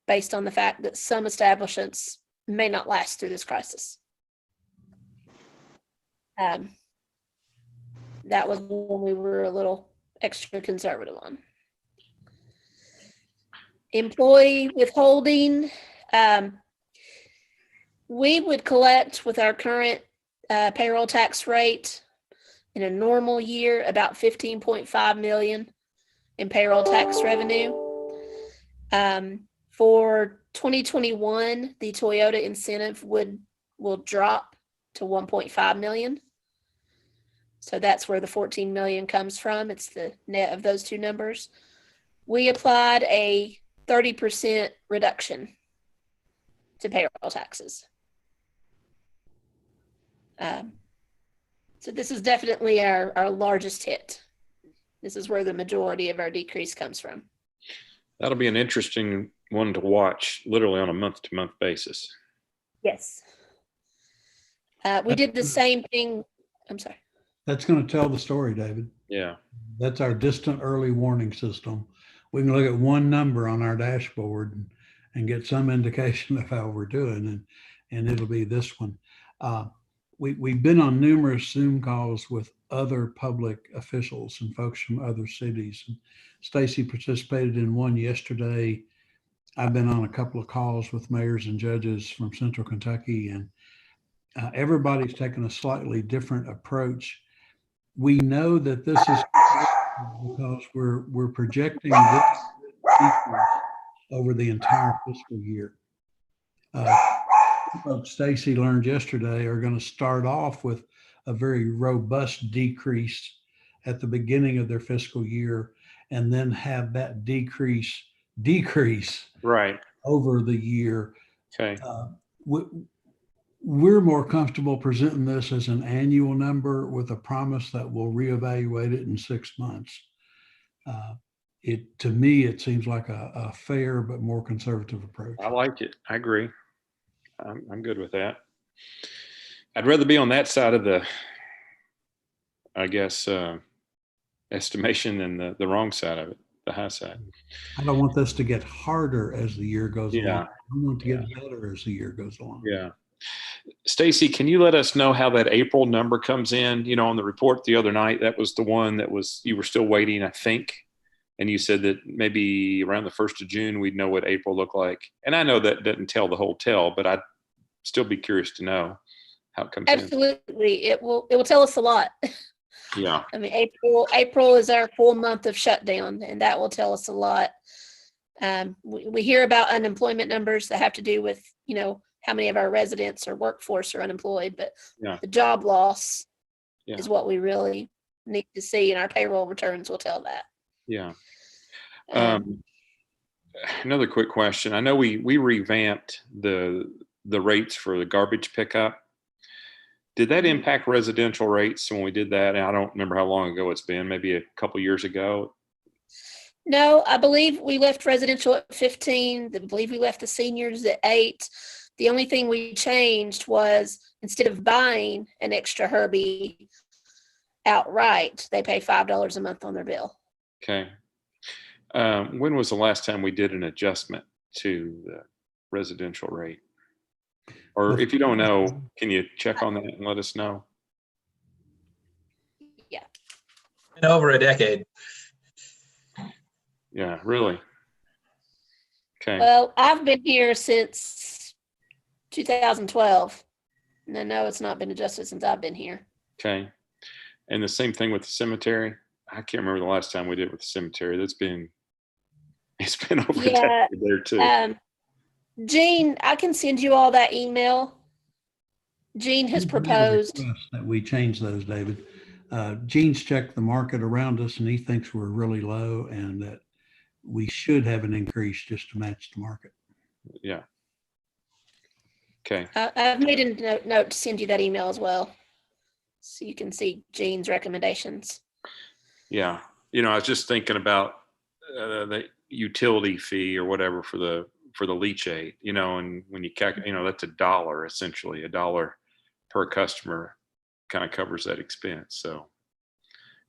based on the fact that some establishments may not last through this crisis. That was when we were a little extra conservative on. Employee withholding, we would collect with our current payroll tax rate in a normal year about 15.5 million in payroll tax revenue. For 2021, the Toyota incentive will drop to 1.5 million. So that's where the 14 million comes from. It's the net of those two numbers. We applied a 30% reduction to payroll taxes. So this is definitely our largest hit. This is where the majority of our decrease comes from. That'll be an interesting one to watch, literally on a month-to-month basis. Yes. We did the same thing. I'm sorry. That's going to tell the story, David. Yeah. That's our distant early warning system. We can look at one number on our dashboard and get some indication of how we're doing, and it'll be this one. We've been on numerous Zoom calls with other public officials and folks from other cities. Stacy participated in one yesterday. I've been on a couple of calls with mayors and judges from Central Kentucky, and everybody's taken a slightly different approach. We know that this is because we're projecting this decrease over the entire fiscal year. Folks Stacy learned yesterday are going to start off with a very robust decrease at the beginning of their fiscal year, and then have that decrease Right. over the year. Okay. We're more comfortable presenting this as an annual number with a promise that we'll reevaluate it in 6 months. To me, it seems like a fair but more conservative approach. I like it. I agree. I'm good with that. I'd rather be on that side of the, I guess, estimation than the wrong side of it, the high side. I don't want this to get harder as the year goes Yeah. along. I want it to get better as the year goes along. Yeah. Stacy, can you let us know how that April number comes in? You know, on the report the other night, that was the one that was, you were still waiting, I think. And you said that maybe around the 1st of June, we'd know what April looked like. And I know that doesn't tell the whole tale, but I'd still be curious to know how it comes in. Absolutely. It will tell us a lot. Yeah. I mean, April is our full month of shutdown, and that will tell us a lot. We hear about unemployment numbers that have to do with, you know, how many of our residents or workforce are unemployed, but the job loss is what we really need to see, and our payroll returns will tell that. Yeah. Another quick question. I know we revamped the rates for the garbage pickup. Did that impact residential rates when we did that? And I don't remember how long ago it's been, maybe a couple years ago. No, I believe we left residential at 15. I believe we left the seniors at 8. The only thing we changed was instead of buying an extra Herbie outright, they pay $5 a month on their bill. Okay. When was the last time we did an adjustment to the residential rate? Or if you don't know, can you check on that and let us know? Yeah. In over a decade. Yeah, really? Okay. Well, I've been here since 2012. And I know it's not been adjusted since I've been here. Okay. And the same thing with the cemetery? I can't remember the last time we did it with the cemetery. It's been over a decade there too. Gene, I can send you all that email. Gene has proposed that we change those, David. Gene's checked the market around us, and he thinks we're really low and that we should have an increase just to match the market. Yeah. Okay. I've made a note to send you that email as well, so you can see Gene's recommendations. Yeah. You know, I was just thinking about the utility fee or whatever for the leachate, you know, and when you calculate, you know, that's $1, essentially $1 per customer kind of covers that expense. So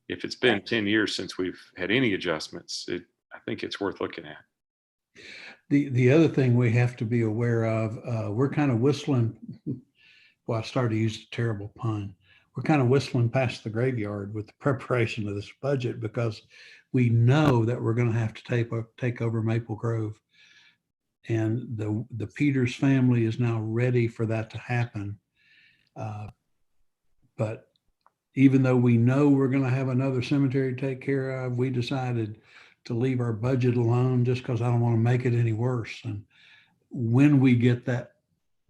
if it's been 10 years since we've had any adjustments, I think it's worth looking at. The other thing we have to be aware of, we're kind of whistling. Well, I started to use a terrible pun. We're kind of whistling past the graveyard with the preparation of this budget because we know that we're going to have to take over Maple Grove. And the Peters family is now ready for that to happen. But even though we know we're going to have another cemetery to take care of, we decided to leave our budget alone just because I don't want to make it any worse. And when we get that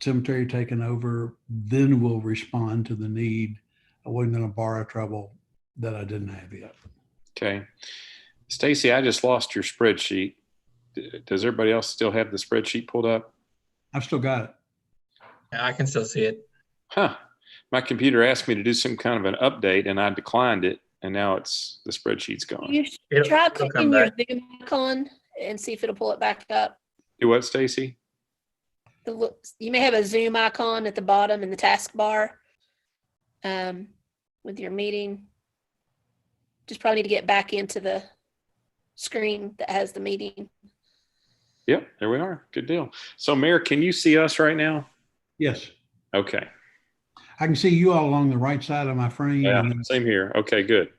cemetery taken over, then we'll respond to the need. I wasn't going to borrow trouble that I didn't have yet. Okay. Stacy, I just lost your spreadsheet. Does everybody else still have the spreadsheet pulled up? I've still got it. Yeah, I can still see it. Huh. My computer asked me to do some kind of an update and I declined it. And now the spreadsheet's gone. You should It'll- try it'll come clicking your back. Zoom icon and see if it'll pull it back up. Do what, Stacy? You may have a Zoom icon at the bottom in the taskbar with your meeting. Just probably need to get back into the screen that has the meeting. Yep, there we are. Good deal. So, Mayor, can you see us right now? Yes. Okay. I can see you all along the right side of my frame. Yeah, and then- same here. Okay, good.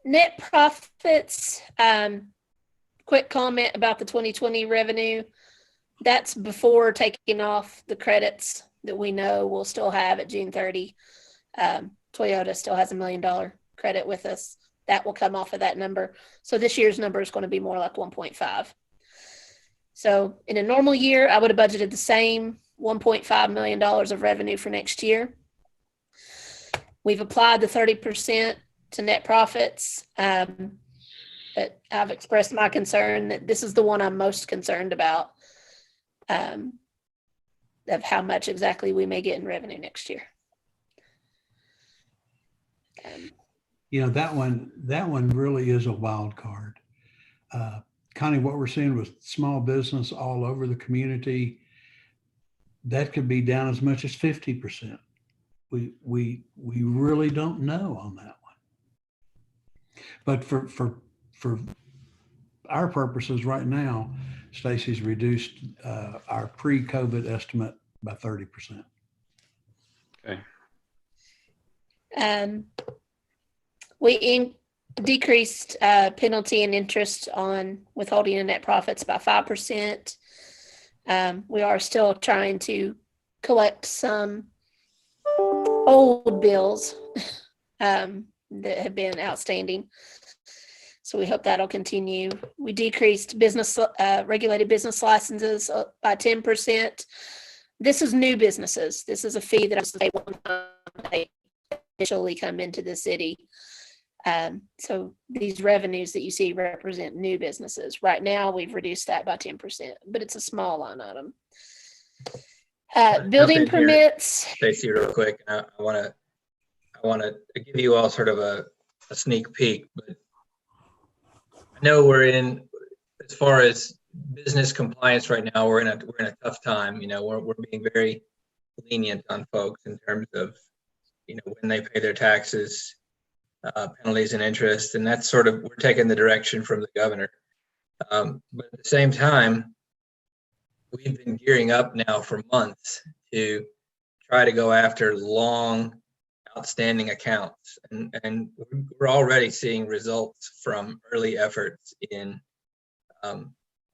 Net profits, quick comment about the 2020 revenue. That's before taking off the credits that we know we'll still have at June 30. Toyota still has $1 million credit with us. That will come off of that number. So this year's number is going to be more like 1.5. So in a normal year, I would have budgeted the same $1.5 million of revenue for next year. We've applied the 30% to net profits. But I've expressed my concern that this is the one I'm most concerned about, of how much exactly we may get in revenue next year. You know, that one really is a wild card. Connie, what we're seeing with small business all over the community, that could be down as much as 50%. We really don't know on that one. But for our purposes right now, Stacy's reduced our pre-COVID estimate by 30%. Okay. We decreased penalty and interest on withholding and net profits by 5%. We are still trying to collect some old bills that have been outstanding. So we hope that'll continue. We decreased regulated business licenses by 10%. This is new businesses. This is a fee that I was paid one time they initially come into the city. So these revenues that you see represent new businesses. Right now, we've reduced that by 10%, but it's a small line item. Building in here. permits. Stacy, real quick, I want to give you all sort of a sneak peek, but I know we're in, as far as business compliance right now, we're in a tough time. You know, we're being very lenient on folks in terms of, you know, when they pay their taxes, penalties and interest, and that's sort of, we're taking the direction from the governor. But at the same time, we've been gearing up now for months to try to go after long outstanding accounts, and we're already seeing results from early efforts in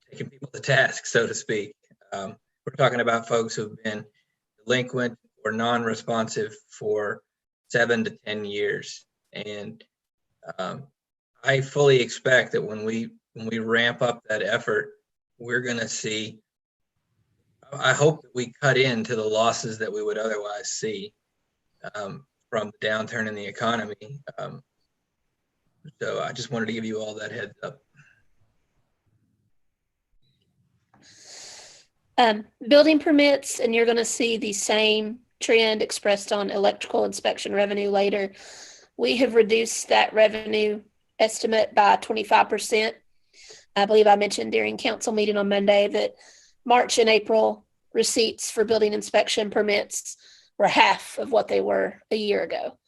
taking people to task, so to speak. We're talking about folks who've been delinquent or non-responsive for 7 to 10 years. And I fully expect that when we ramp up that effort, we're going to see, I hope that we cut into the losses that we would otherwise see from the downturn in the economy. So I just wanted to give you all that heads up. Building permits, and you're going to see the same trend expressed on electrical inspection revenue later. We have reduced that revenue estimate by 25%. I believe I mentioned during council meeting on Monday that March and April receipts for building inspection permits were half of what they were a year ago.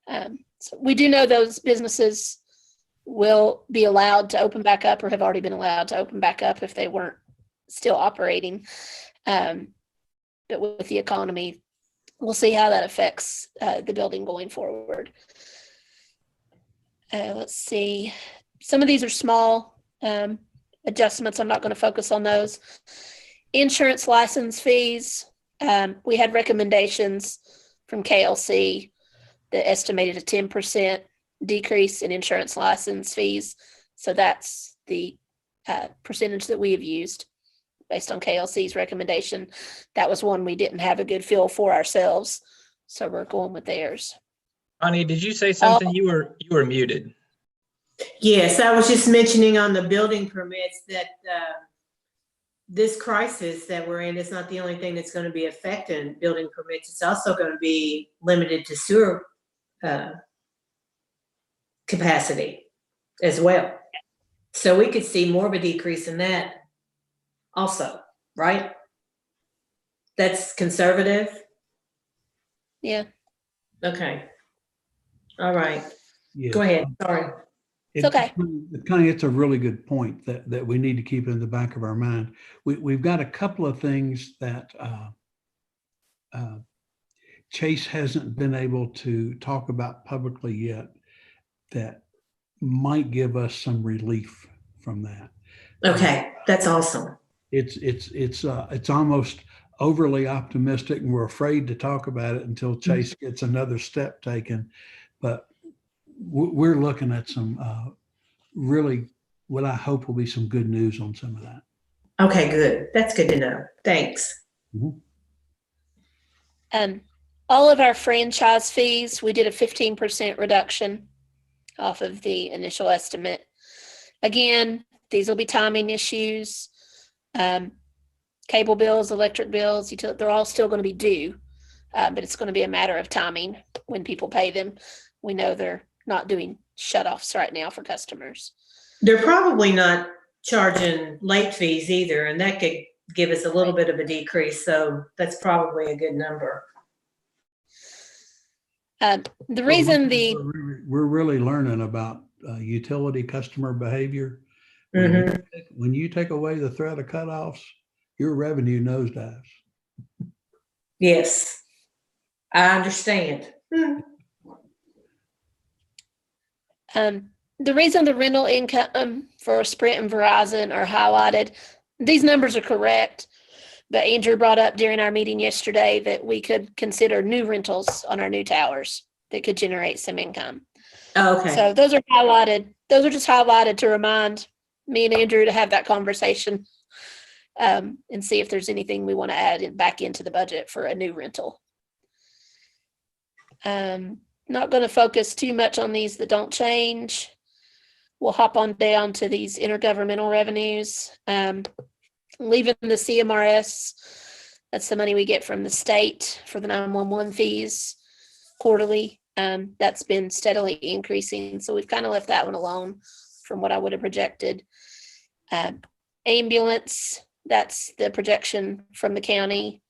So we do know those businesses will be allowed to open back up or have already been allowed to open back up if they weren't still operating. But with the economy, we'll see how that affects the building going forward. Let's see. Some of these are small adjustments. I'm not going to focus on those. Insurance license fees. We had recommendations from KLC that estimated a 10% decrease in insurance license fees. So that's the percentage that we have used based on KLC's recommendation. That was one we didn't have a good feel for ourselves. So we're going with theirs. Connie, did you say something? You were muted. Yes, I was just mentioning on the building permits that this crisis that we're in is not the only thing that's going to be affecting building permits. It's also going to be limited to sewer capacity as well. So we could see more of a decrease in that also, right? That's conservative? Yeah. Okay. All right. Yeah. Go ahead. Sorry. It's okay. Connie, it's a really good point that we need to keep in the back of our mind. We've got a couple of things that Chase hasn't been able to talk about publicly yet that might give us some relief from that. Okay, that's awesome. It's almost overly optimistic, and we're afraid to talk about it until Chase gets another step taken. But we're looking at some really what I hope will be some good news on some of that. Okay, good. That's good to know. Thanks. All of our franchise fees, we did a 15% reduction off of the initial estimate. Again, these will be timing issues. Cable bills, electric bills, they're all still going to be due, but it's going to be a matter of timing when people pay them. We know they're not doing shutoffs right now for customers. They're probably not charging late fees either, and that could give us a little bit of a decrease. So that's probably a good number. The reason we're really learning about utility customer behavior. When you take away the threat of cutoffs, your revenue nosedives. Yes, I understand. The reason the rental income for Sprint and Verizon are highlighted, these numbers are correct, but Andrew brought up during our meeting yesterday that we could consider new rentals on our new towers that could generate some income. Oh, okay. So those are highlighted. Those are just highlighted to remind me and Andrew to have that conversation and see if there's anything we want to add back into the budget for a new rental. Not going to focus too much on these that don't change. We'll hop on down to these intergovernmental revenues. Leaving the CMRS, that's the money we get from the state for the 911 fees quarterly. That's been steadily increasing. So we've kind of left that one alone from what I would have projected. Ambulance, that's the projection from the county.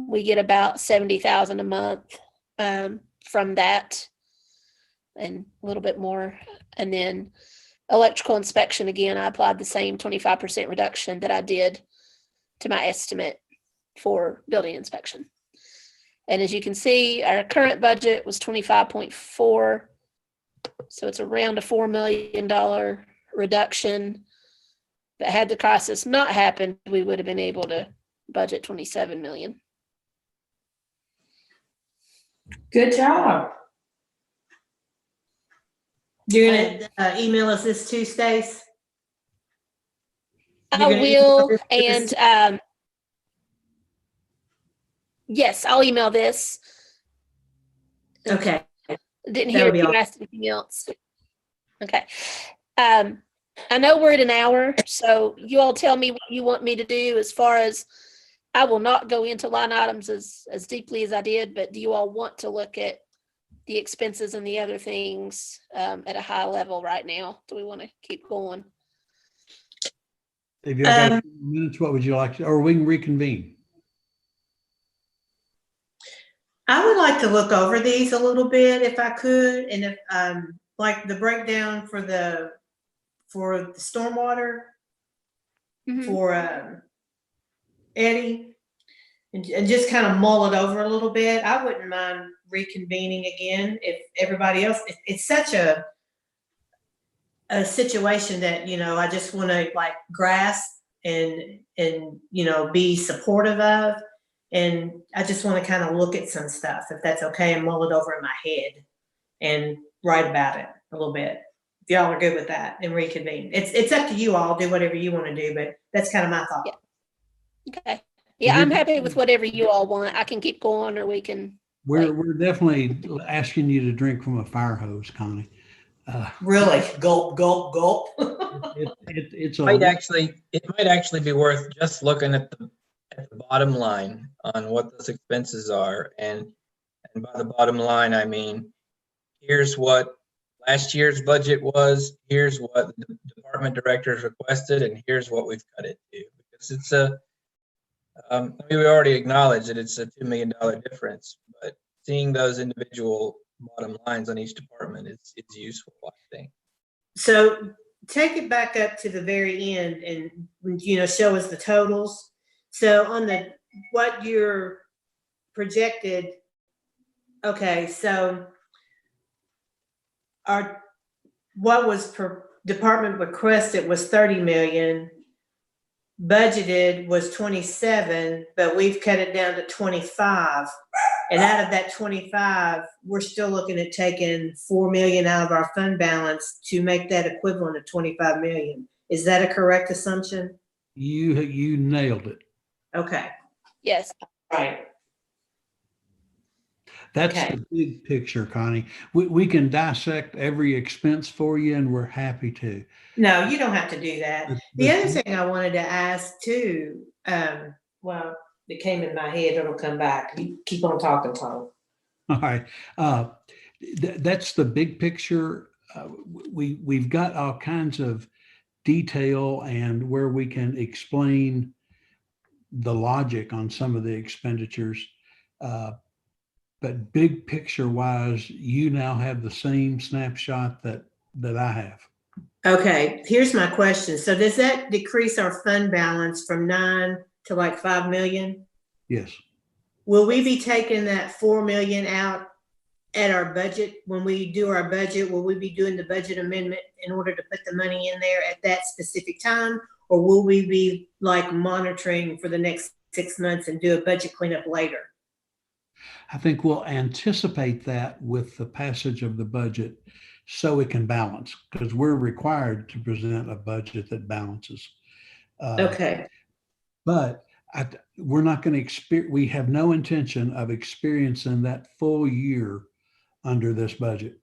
We get about $70,000 a month from that and a little bit more. And then electrical inspection, again, I applied the same 25% reduction that I did to my estimate for building inspection. And as you can see, our current budget was 25.4. So it's around a $4 million reduction. But had the crisis not happened, we would have been able to budget 27 million. Good job. You're gonna email us this too, Stace? I will, and yes, I'll email this. Okay. Didn't hear if you asked anything else. Okay. I know we're at an hour, so you all tell me what you want me to do as far as I will not go into line items as deeply as I did, but do you all want to look at the expenses and the other things at a high level right now? Do we want to keep going? If you've got a few minutes, what would you like to, or we can reconvene? I would like to look over these a little bit if I could. And if like the breakdown for the stormwater Mhm. for Eddie, and just kind of mull it over a little bit. I wouldn't mind reconvening again if everybody else. It's such a situation that, you know, I just want to like grasp and you know, be supportive of, and I just want to kind of look at some stuff, if that's okay, and mull it over in my head and write about it a little bit. If y'all are good with that, and reconvene. It's up to you all. Do whatever you want to do, but that's kind of my thought. Yeah. Okay. Yeah, I'm happy with whatever you all want. I can keep going, or we can. We're definitely asking you to drink from a fire hose, Connie. Really, gulp, gulp, gulp. It's It might actually be worth just looking at the bottom line on what those expenses are. And by the bottom line, I mean, here's what last year's budget was, here's what the department directors requested, and here's what we've cut it to. Because it's I mean, we already acknowledged that it's a $2 million difference, but seeing those individual bottom lines on each department is useful, I think. So take it back up to the very end and, you know, show us the totals. So on what you're projected, okay, so what was per department requested was 30 million, budgeted was 27, but we've cut it down to 25. And out of that 25, we're still looking at taking 4 million out of our fund balance to make that equivalent of 25 million. Is that a correct assumption? You nailed it. Okay. Yes. Right. That's Okay. the big picture, Connie. We can dissect every expense for you, and we're happy to. No, you don't have to do that. But- The but- other thing I wanted to ask too, well, it came in my head, it'll come back. You keep on talking, Tom. All right. That's the big picture. We've got all kinds of detail and where we can explain the logic on some of the expenditures. But big picture wise, you now have the same snapshot that I have. Okay, here's my question. So does that decrease our fund balance from 9 to like 5 million? Yes. Will we be taking that 4 million out at our budget? When we do our budget, will we be doing the budget amendment in order to put the money in there at that specific time? Or will we be like monitoring for the next 6 months and do a budget cleanup later? I think we'll anticipate that with the passage of the budget so it can balance, because we're required to present a budget that balances. Okay, But we're not going to experience, we have no intention of experiencing that full year under this budget.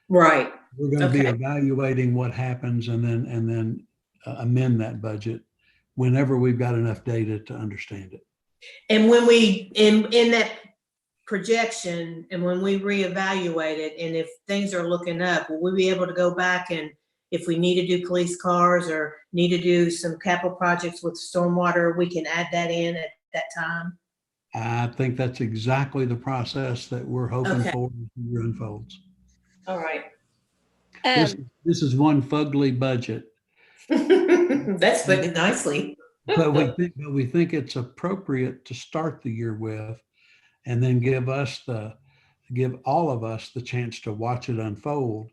right. We're going to be Okay. evaluating what happens and then amend that budget whenever we've got enough data to understand it. And when we, in that projection, and when we reevaluate it, and if things are looking up, will we be able to go back and if we need to do police cars or need to do some capital projects with stormwater, we can add that in at that time? I think that's exactly the process that we're hoping Okay. for as the year unfolds. All right. This is one fugly budget, That's putting it nicely. but we think it's appropriate to start the year with, and then give all of us the chance to watch it unfold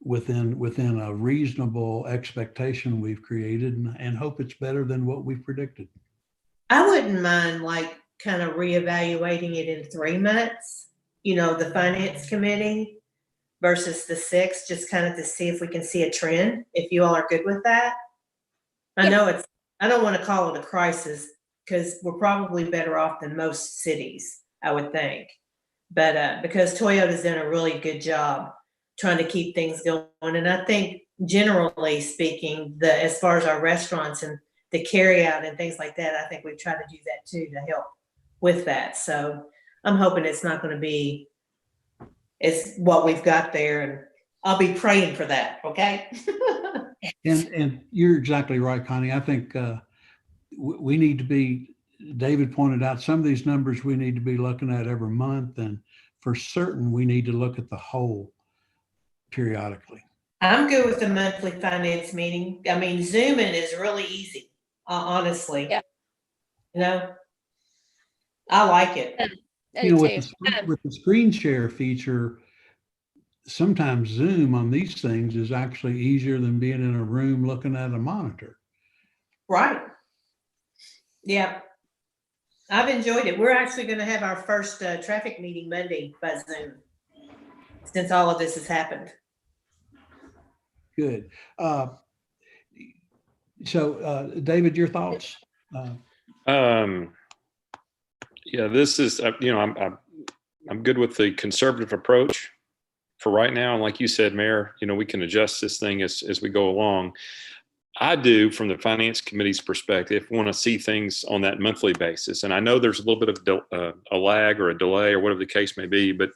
within a reasonable expectation we've created, and hope it's better than what we've predicted. I wouldn't mind like kind of reevaluating it in 3 months, you know, the finance committee versus the 6, just kind of to see if we can see a trend, if you all are good with that. I know I don't want to call it a crisis because we're probably better off than most cities, I would think. But because Toyota's done a really good job trying to keep things going. And I think generally speaking, as far as our restaurants and the carry out and things like that, I think we've tried to do that too, to help with that. So I'm hoping it's not going to be it's what we've got there, and I'll be praying for that. Okay. And you're exactly right, Connie. I think we need to be, David pointed out, some of these numbers we need to be looking at every month, and for certain, we need to look at the whole. periodically. I'm good with the monthly finance meeting. I mean, Zooming is really easy, honestly. Yeah. You know, I like it. I You do know, too. with the screen share feature, sometimes Zoom on these things is actually easier than being in a room looking at a monitor. Right. Yeah. I've enjoyed it. We're actually going to have our first traffic meeting Monday by Zoom since all of this has happened. Good. David, your thoughts? Yeah, this is, I'm good with the conservative approach for right now. And like you said, Mayor, we can adjust this thing as we go along. I do, from the finance committee's perspective, want to see things on that monthly basis. And I know there's a little bit of a lag or a delay or whatever the case may be, but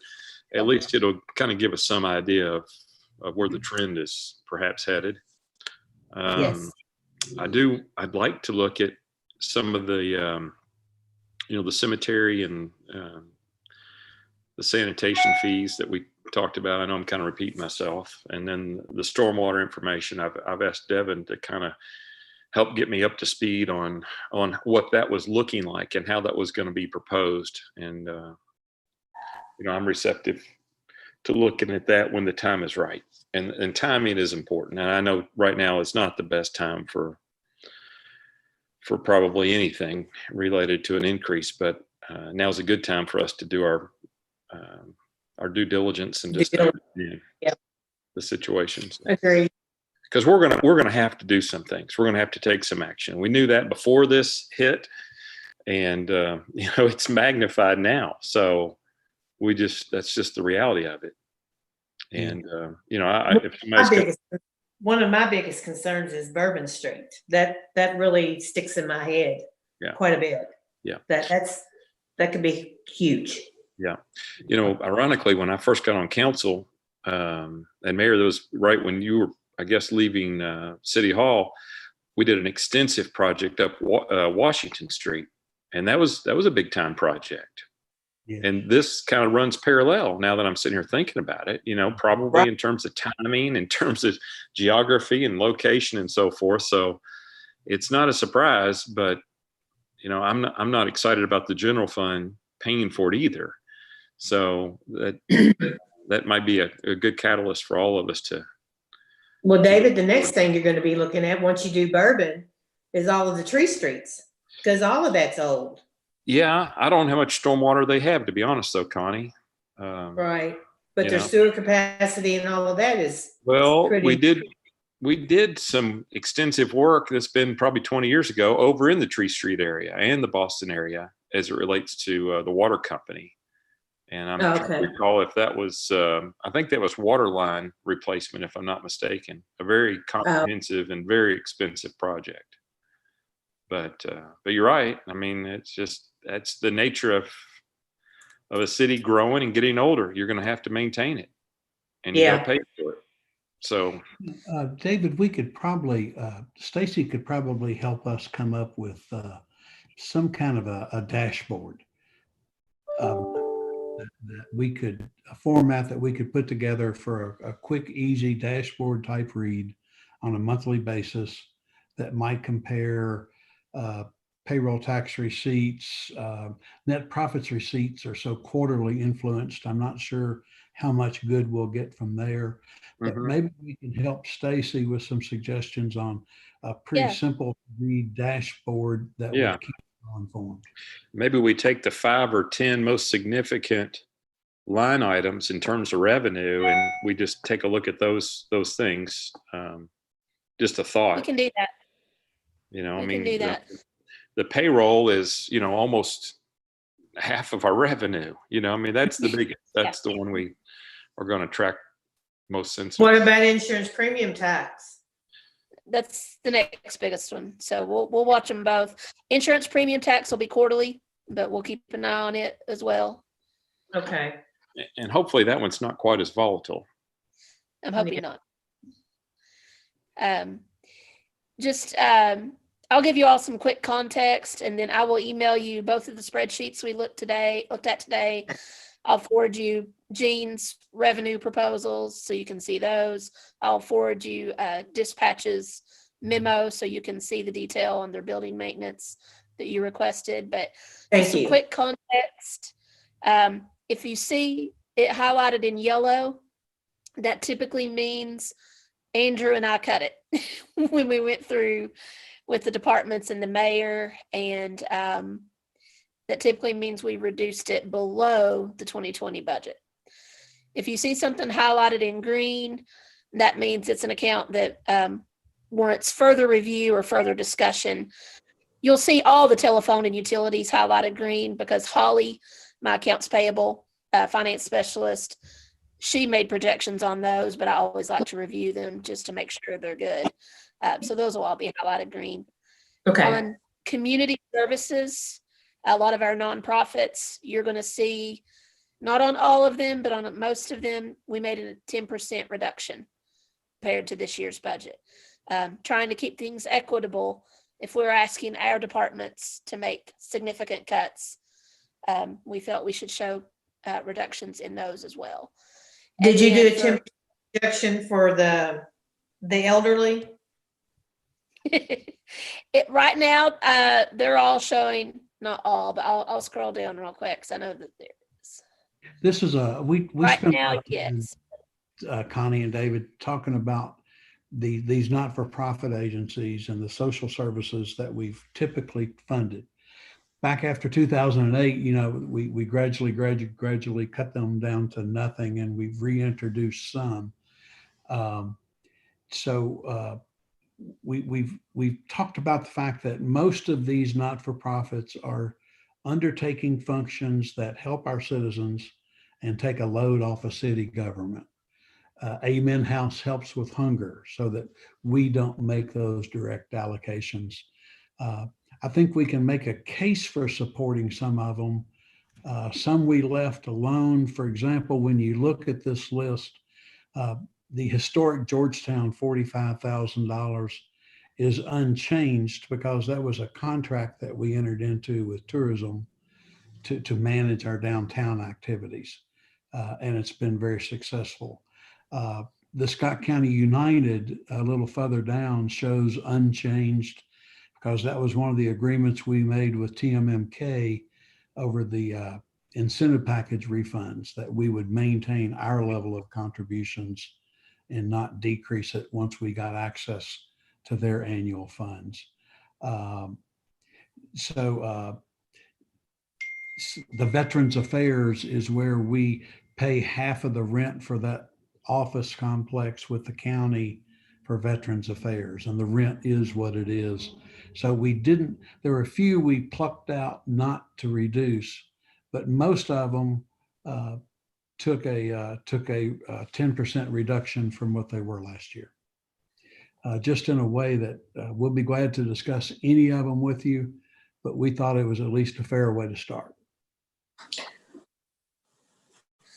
at least it'll kind of give us some idea of where the trend is perhaps headed. Yes. I'd like to look at some of the, the cemetery and the sanitation fees that we talked about. I know I'm kind of repeating myself. And then the stormwater information, I've asked Devin to kind of help get me up to speed on what that was looking like and how that was going to be proposed. And, I'm receptive to looking at that when the time is right. And timing is important. And I know right now it's not the best time for probably anything related to an increase, but now's a good time for us to do our due diligence and just understand the situations. Agreed. Because we're gonna have to do some things. We're gonna have to take some action. We knew that before this hit, and it's magnified now. So that's just the reality of it. And One of my biggest concerns is Bourbon Street. That really sticks in my head quite a bit. Yeah. That could be huge. Yeah. Ironically, when I first got on council, and Mayor, that was right when you were, I guess, leaving City Hall, we did an extensive project up Washington Street. And that was a big time project. Yeah. And this kind of runs parallel now that I'm sitting here thinking about it, probably in terms of timing, in terms of geography and location and so forth. So it's not a surprise, but, I'm not excited about the general fund paying for it either. So that might be a good catalyst for all of us to. Well, David, the next thing you're going to be looking at once you do Bourbon is all of the tree streets, because all of that's old. Yeah, I don't know how much stormwater they have, to be honest, though, Connie. Right, but their sewer capacity and all of that is we did some extensive work that's been probably 20 years ago over in the Tree Street area and the Boston area as it relates to the water company. And I'm trying to recall if that was, I think that was water line replacement, if I'm not mistaken. A very comprehensive and very expensive project. But you're right. I mean, that's the nature of a city growing and getting older. You're going to have to maintain it, and you got to pay for it. So, David, we could probably, Stacy could probably help us come up with some kind of a dashboard that we could, a format that we could put together for a quick, easy dashboard type read on a monthly basis that might compare payroll tax receipts. Net profits receipts are so quarterly influenced. I'm not sure how much good we'll get from there, but maybe we can help Stacy with some suggestions on a pretty simple read dashboard that will keep you informed. Maybe we take the 5 or 10 most significant line items in terms of revenue, and we just take a look at those things. Just a thought. We can do that. The payroll is, almost half of our revenue. That's the biggest. That's the one we are going to track most sensitive. What about insurance premium tax? That's the next biggest one. So we'll watch them both. Insurance premium tax will be quarterly, but we'll keep an eye on it as well. Okay. And hopefully that one's not quite as volatile. I'm hoping not. I'll give you all some quick context, and then I will email you both of the spreadsheets we looked at today, I'll forward you Jean's revenue proposals so you can see those. I'll forward you dispatches memo so you can see the detail on their building maintenance that you requested. But Thank just some you. quick context. If you see it highlighted in yellow, that typically means Andrew and I cut it when we went through with the departments and the mayor, and that typically means we reduced it below the 2020 budget. If you see something highlighted in green, that means it's an account that warrants further review or further discussion. You'll see all the telephone and utilities highlighted green because Holly, my accounts payable finance specialist, she made projections on those, but I always like to review them just to make sure they're good. So those will all be highlighted green. Okay, On community services, a lot of our nonprofits, you're going to see, not on all of them, but on most of them, we made a 10% reduction compared to this year's budget. Trying to keep things equitable. If we're asking our departments to make significant cuts, we felt we should show reductions in those as well. did And you do a then 10 reduction for the elderly? Right now, they're all showing, not all, but I'll scroll down real quick because I know that there is. This is we Right spent a now, lot of time, yes. Connie and David, talking about these not-for-profit agencies and the social services that we've typically funded. Back after 2008, we gradually cut them down to nothing, and we've reintroduced some. We've talked about the fact that most of these not-for-profits are undertaking functions that help our citizens and take a load off of city government. Amen House helps with hunger so that we don't make those direct allocations. I think we can make a case for supporting some of them. Some we left alone. For example, when you look at this list, the historic Georgetown $45,000 is unchanged because that was a contract that we entered into with tourism to manage our downtown activities. And it's been very successful. The Scott County United, a little further down, shows unchanged because that was one of the agreements we made with TMMK over the incentive package refunds, that we would maintain our level of contributions and not decrease it once we got access to their annual funds. The Veterans Affairs is where we pay half of the rent for that office complex with the county for Veterans Affairs, and the rent is what it is. So there were a few we plucked out not to reduce, but most of them took a 10% reduction from what they were last year. Just in a way that we'll be glad to discuss any of them with you, but we thought it was at least a fair way to start.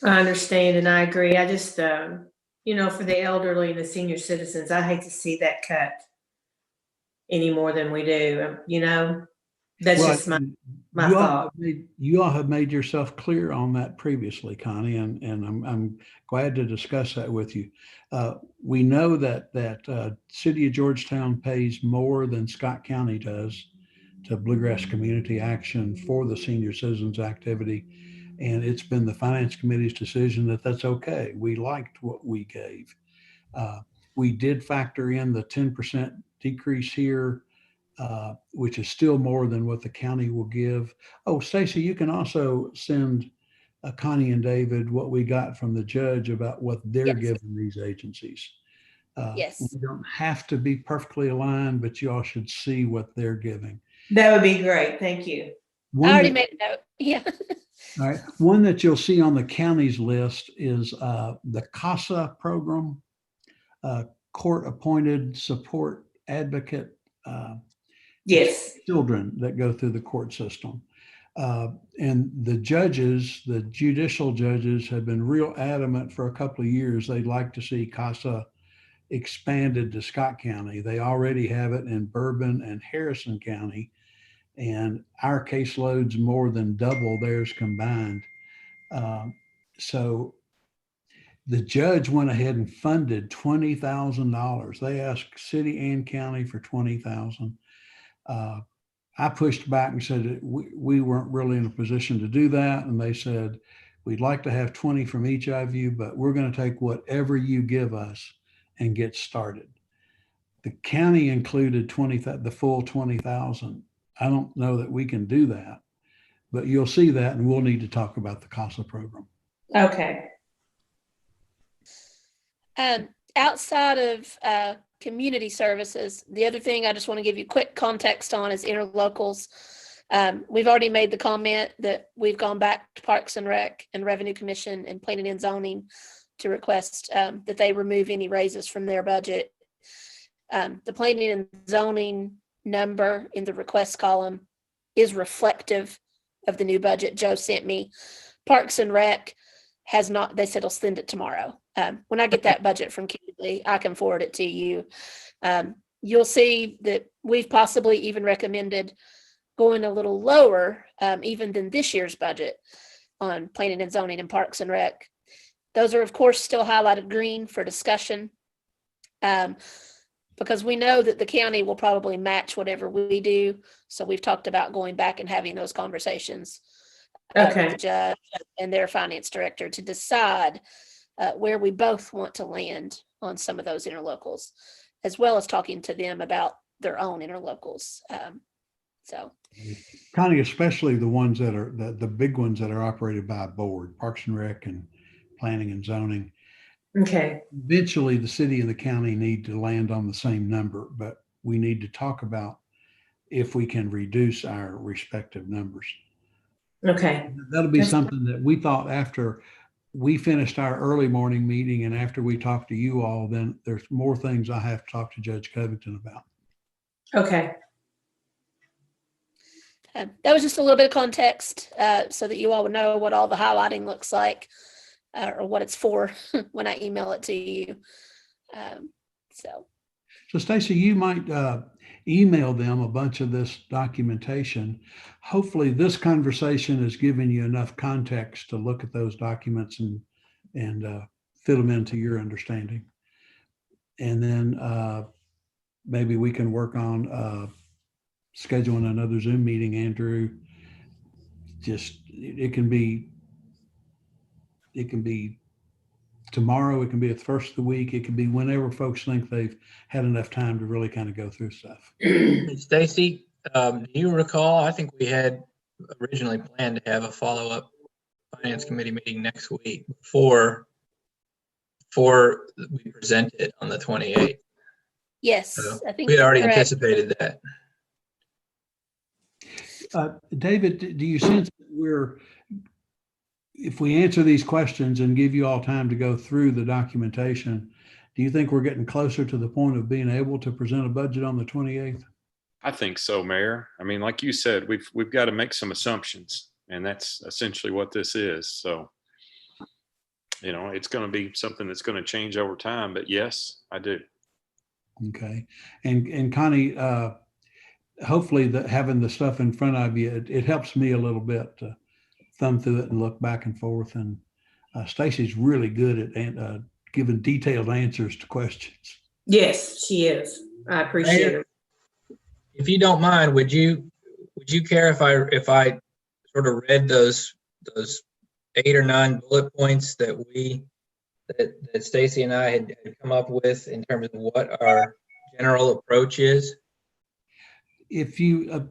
I understand and I agree. I just, for the elderly and the senior citizens, I hate to see that cut any more than we do. That's Well, just my thought. You all have made yourself clear on that previously, Connie, and I'm glad to discuss that with you. We know that City of Georgetown pays more than Scott County does to Bluegrass Community Action for the senior citizens activity. And it's been the Finance Committee's decision that that's okay. We liked what we gave. We did factor in the 10% decrease here, which is still more than what the county will give. Oh, Stacy, you can also send Connie and David what we got from the judge about what they're Yes. giving these agencies. Yes. We don't have to be perfectly aligned, but you all should see what they're giving. That would be great. Thank you. I already made a note. Yeah. All right. One that you'll see on the county's list is the CASA program, court-appointed support advocate Yes. children that go through the court system. And the judicial judges have been real adamant for a couple of years. They'd like to see CASA expanded to Scott County. They already have it in Bourbon and Harrison County, and our caseload's more than double theirs combined. So the judge went ahead and funded $20,000. They asked city and county for 20,000. I pushed back and said that we weren't really in a position to do that. And they said, we'd like to have 20 from each of you, but we're going to take whatever you give us and get started. The county included the full 20,000. I don't know that we can do that, but you'll see that, and we'll need to talk about the CASA program. Okay. Outside of community services, the other thing I just want to give you quick context on is interlocals. We've already made the comment that we've gone back to Parks and Rec and Revenue Commission and Planning and Zoning to request that they remove any raises from their budget. The Planning and Zoning number in the request column is reflective of the new budget Joe sent me. Parks and Rec has not, they said they'll send it tomorrow. When I get that budget from Keeley, I can forward it to you. You'll see that we've possibly even recommended going a little lower, even than this year's budget on Planning and Zoning and Parks and Rec. Those are, of course, still highlighted green for discussion, because we know that the county will probably match whatever we do. So we've talked about going back and having those conversations with Okay. the judge and their finance director to decide where we both want to land on some of those interlocals, as well as talking to them about their own interlocals. Connie, especially the ones that are the big ones that are operated by a board, Parks and Rec and Planning and Zoning. Okay. Eventually, the city and the county need to land on the same number, but we need to talk about if we can reduce our respective numbers. Okay. That'll be That's- something that we thought after we finished our early morning meeting and after we talked to you all, then there's more things I have to talk to Judge Covington about. Okay. That was just a little bit of context so that you all would know what all the highlighting looks like or what it's for when I email it to you. So Stacy, you might email them a bunch of this documentation. Hopefully this conversation has given you enough context to look at those documents and fit them into your understanding. And then maybe we can work on scheduling another Zoom meeting, Andrew. Just, it can be tomorrow, it can be at the first of the week, it can be whenever folks think they've had enough time to really kind of go through stuff. Stacy, do you recall, I think we had originally planned to have a follow-up finance committee meeting next week before we present it on the 28th. Yes, So I think we had already correct. anticipated that. David, do you sense that if we answer these questions and give you all time to go through the documentation, do you think we're getting closer to the point of being able to present a budget on the 28th? I think so, Mayor. I mean, like you said, we've got to make some assumptions, and that's essentially what this is. So, it's going to be something that's going to change over time, but yes, I do. Okay. And Connie, hopefully having the stuff in front of you, it helps me a little bit to thumb through it and look back and forth. And Stacy's really good at giving detailed answers to questions. Yes, she is. I appreciate it. If you don't mind, would you care if I sort of read those 8 or 9 bullet points that Stacy and I had come up with in terms of what our general approach is? If you, I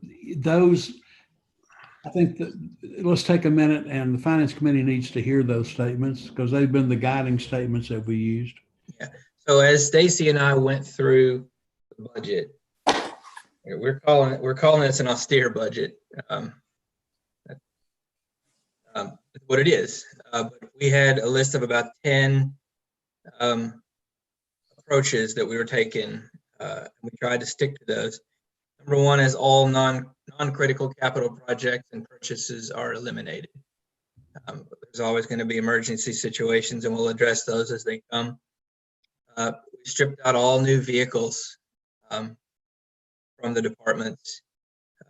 think that let's take a minute, and the Finance Committee needs to hear those statements because they've been the guiding statements that we used. Yeah. So as Stacy and I went through the budget, we're calling this an austere budget. What it is. But we had a list of about 10 approaches that we were taking. And we tried to stick to those. Number 1 is all non-critical capital projects and purchases are eliminated. There's always going to be emergency situations, and we'll address those as they come. We stripped out all new vehicles from the departments.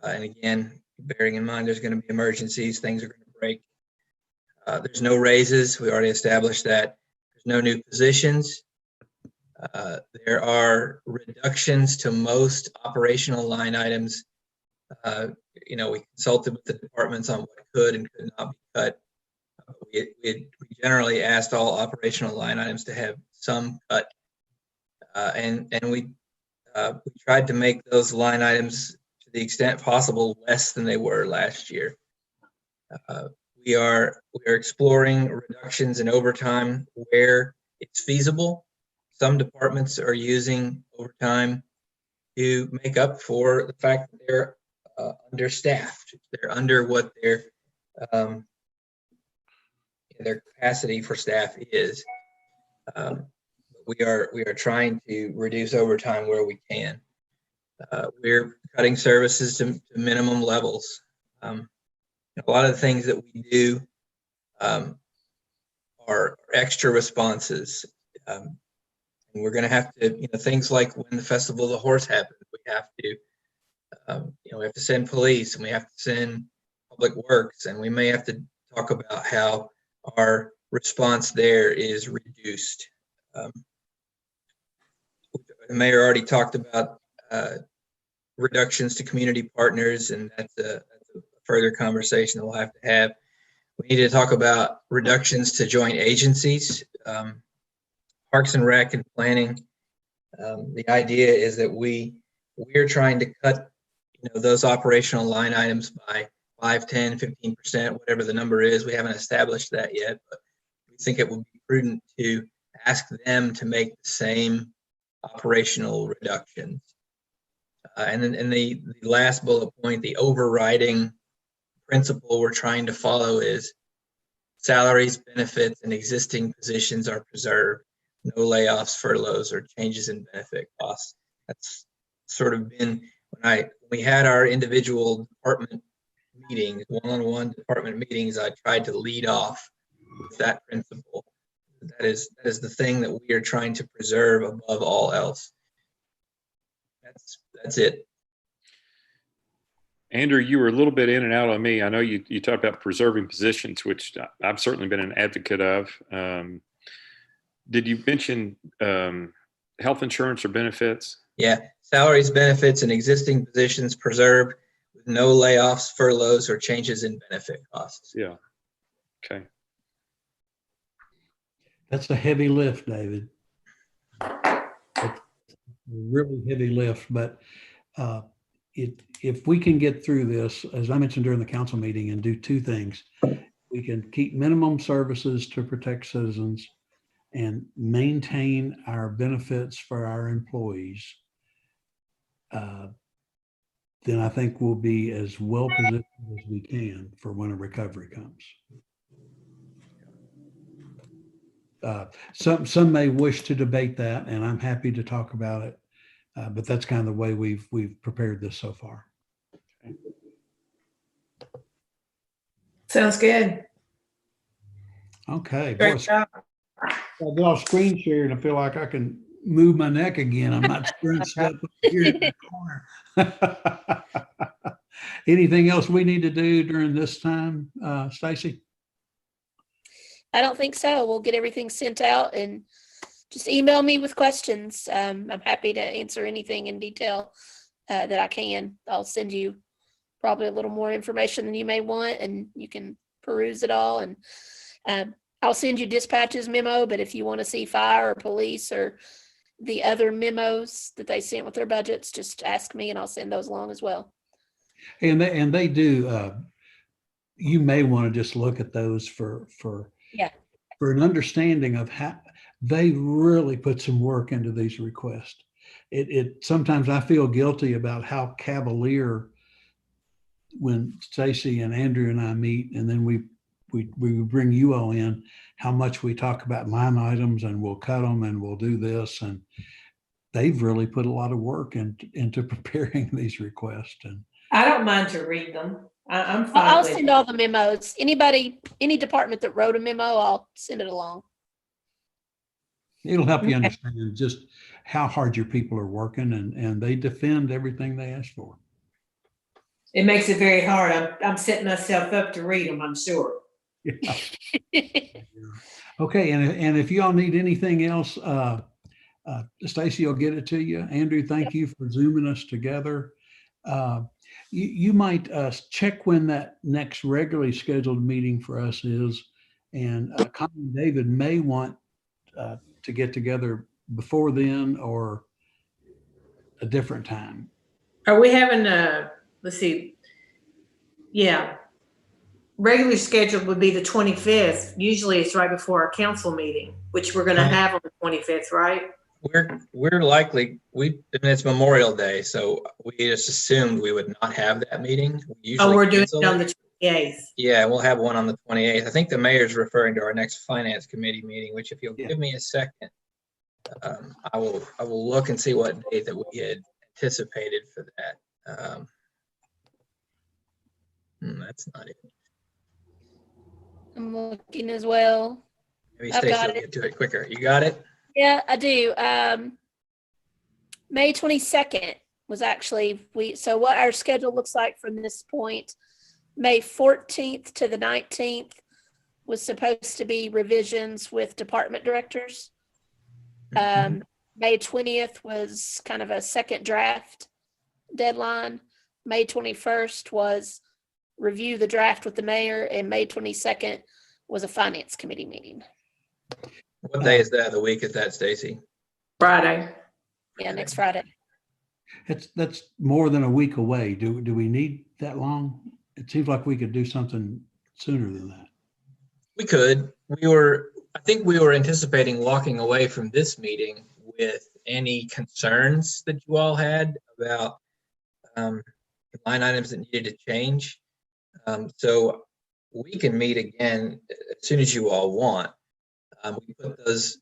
And again, bearing in mind there's going to be emergencies, things are going to break. There's no raises. We already established that. There's no new positions. There are reductions to most operational line items. We consulted with the departments on what could and could not be cut. We generally asked all operational line items to have some cut, and we tried to make those line items, to the extent possible, less than they were last year. We are exploring reductions in overtime where it's feasible. Some departments are using overtime to make up for the fact that they're understaffed. They're under what their capacity for staff is. We are trying to reduce overtime where we can. We're cutting services to minimum levels. A lot of the things that we do are extra responses. And we're going to have to, things like when the Festival of the Horse happens, we have to send police, and we have to send public works, and we may have to talk about how our response there is reduced. The mayor already talked about reductions to community partners, and that's a further conversation that we'll have to have. We need to talk about reductions to joint agencies, Parks and Rec and planning. The idea is that we're trying to cut those operational line items by 5, 10, 15%, whatever the number is. We haven't established that yet, but we think it would be prudent to ask them to make the same operational reductions. And then the last bullet point, the overriding principle we're trying to follow is salaries, benefits, and existing positions are preserved. No layoffs, furloughs, or changes in benefit costs. That's sort of been when we had our individual department meetings, one-on-one department meetings, I tried to lead off with that principle. That is the thing that we are trying to preserve above all else. That's it. Andrew, you were a little bit in and out on me. I know you talked about preserving positions, which I've certainly been an advocate of. Did you mention health insurance or benefits? Yeah, salaries, benefits, and existing positions preserved with no layoffs, furloughs, or changes in benefit costs. Yeah. Okay. That's a heavy lift, David. It's a really heavy lift, but if we can get through this, as I mentioned during the council meeting, and do two things, we can keep minimum services to protect citizens and maintain our benefits for our employees, then I think we'll be as well positioned as we can for when a recovery comes. Some may wish to debate that, and I'm happy to talk about it, but that's kind of the way we've prepared this so far. Sounds good. Okay. Great Boy, job. I get off screen share and I feel like I can move my neck again. I'm not scrunched up here in the corner. Anything else we need to do during this time, Stacy? I don't think so. We'll get everything sent out and just email me with questions. I'm happy to answer anything in detail that I can. I'll send you probably a little more information than you may want, and you can peruse it all. And I'll send you dispatches memo, but if you want to see fire or police or the other memos that they sent with their budgets, just ask me and I'll send those along as well. And they do. You may want to just look at those for an understanding of how they really put some work into these requests. It sometimes I feel guilty about how cavalier when Stacy and Andrew and I meet, and then we bring you all in, how much we talk about line items and we'll cut them and we'll do this. And they've really put a lot of work into preparing these requests. And I don't mind to read them. I'm fine. I'll with send it. all the memos. Any department that wrote a memo, I'll send it along. it'll help you Okay. understand just how hard your people are working, and they defend everything they ask for. It makes it very hard. I'm setting myself up to read them, I'm sure. Yeah. Okay, and if y'all need anything else, Stacy will get it to you. Andrew, thank you for zooming us together. You might check when that next regularly scheduled meeting for us is, and Connie and David may want to get together before then or a different time. Are we having let's see, yeah. Regularly scheduled would be the 25th. Usually it's right before our council meeting, which we're gonna have on the 25th, right? We're likely, and it's Memorial Day, so we just assumed we would not have that meeting. We Oh, usually we're doing cancel it on it. the 28th. Yeah, we'll have one on the 28th. I think the mayor's referring to our next finance committee meeting, which if you'll Yeah. give me a second, I will look and see what date that we had anticipated for that. That's not it. I'm looking as well. Maybe I've Stacy got will it. get to it quicker. You got it? Yeah, I do. May 22nd was actually so what our schedule looks like from this point. May 14th to the 19th was supposed to be revisions with department directors. May 20th was kind of a second draft deadline. May 21st was review the draft with the mayor, and May 22nd was a finance committee meeting. What day is that? The week is that, Stacy? Friday. Yeah, next Friday. That's more than a week away. Do we need that long? It seems like we could do something sooner than that. We could. I think we were anticipating walking away from this meeting with any concerns that you all had about the line items that needed to change. So we can meet again as soon as you all want. We put those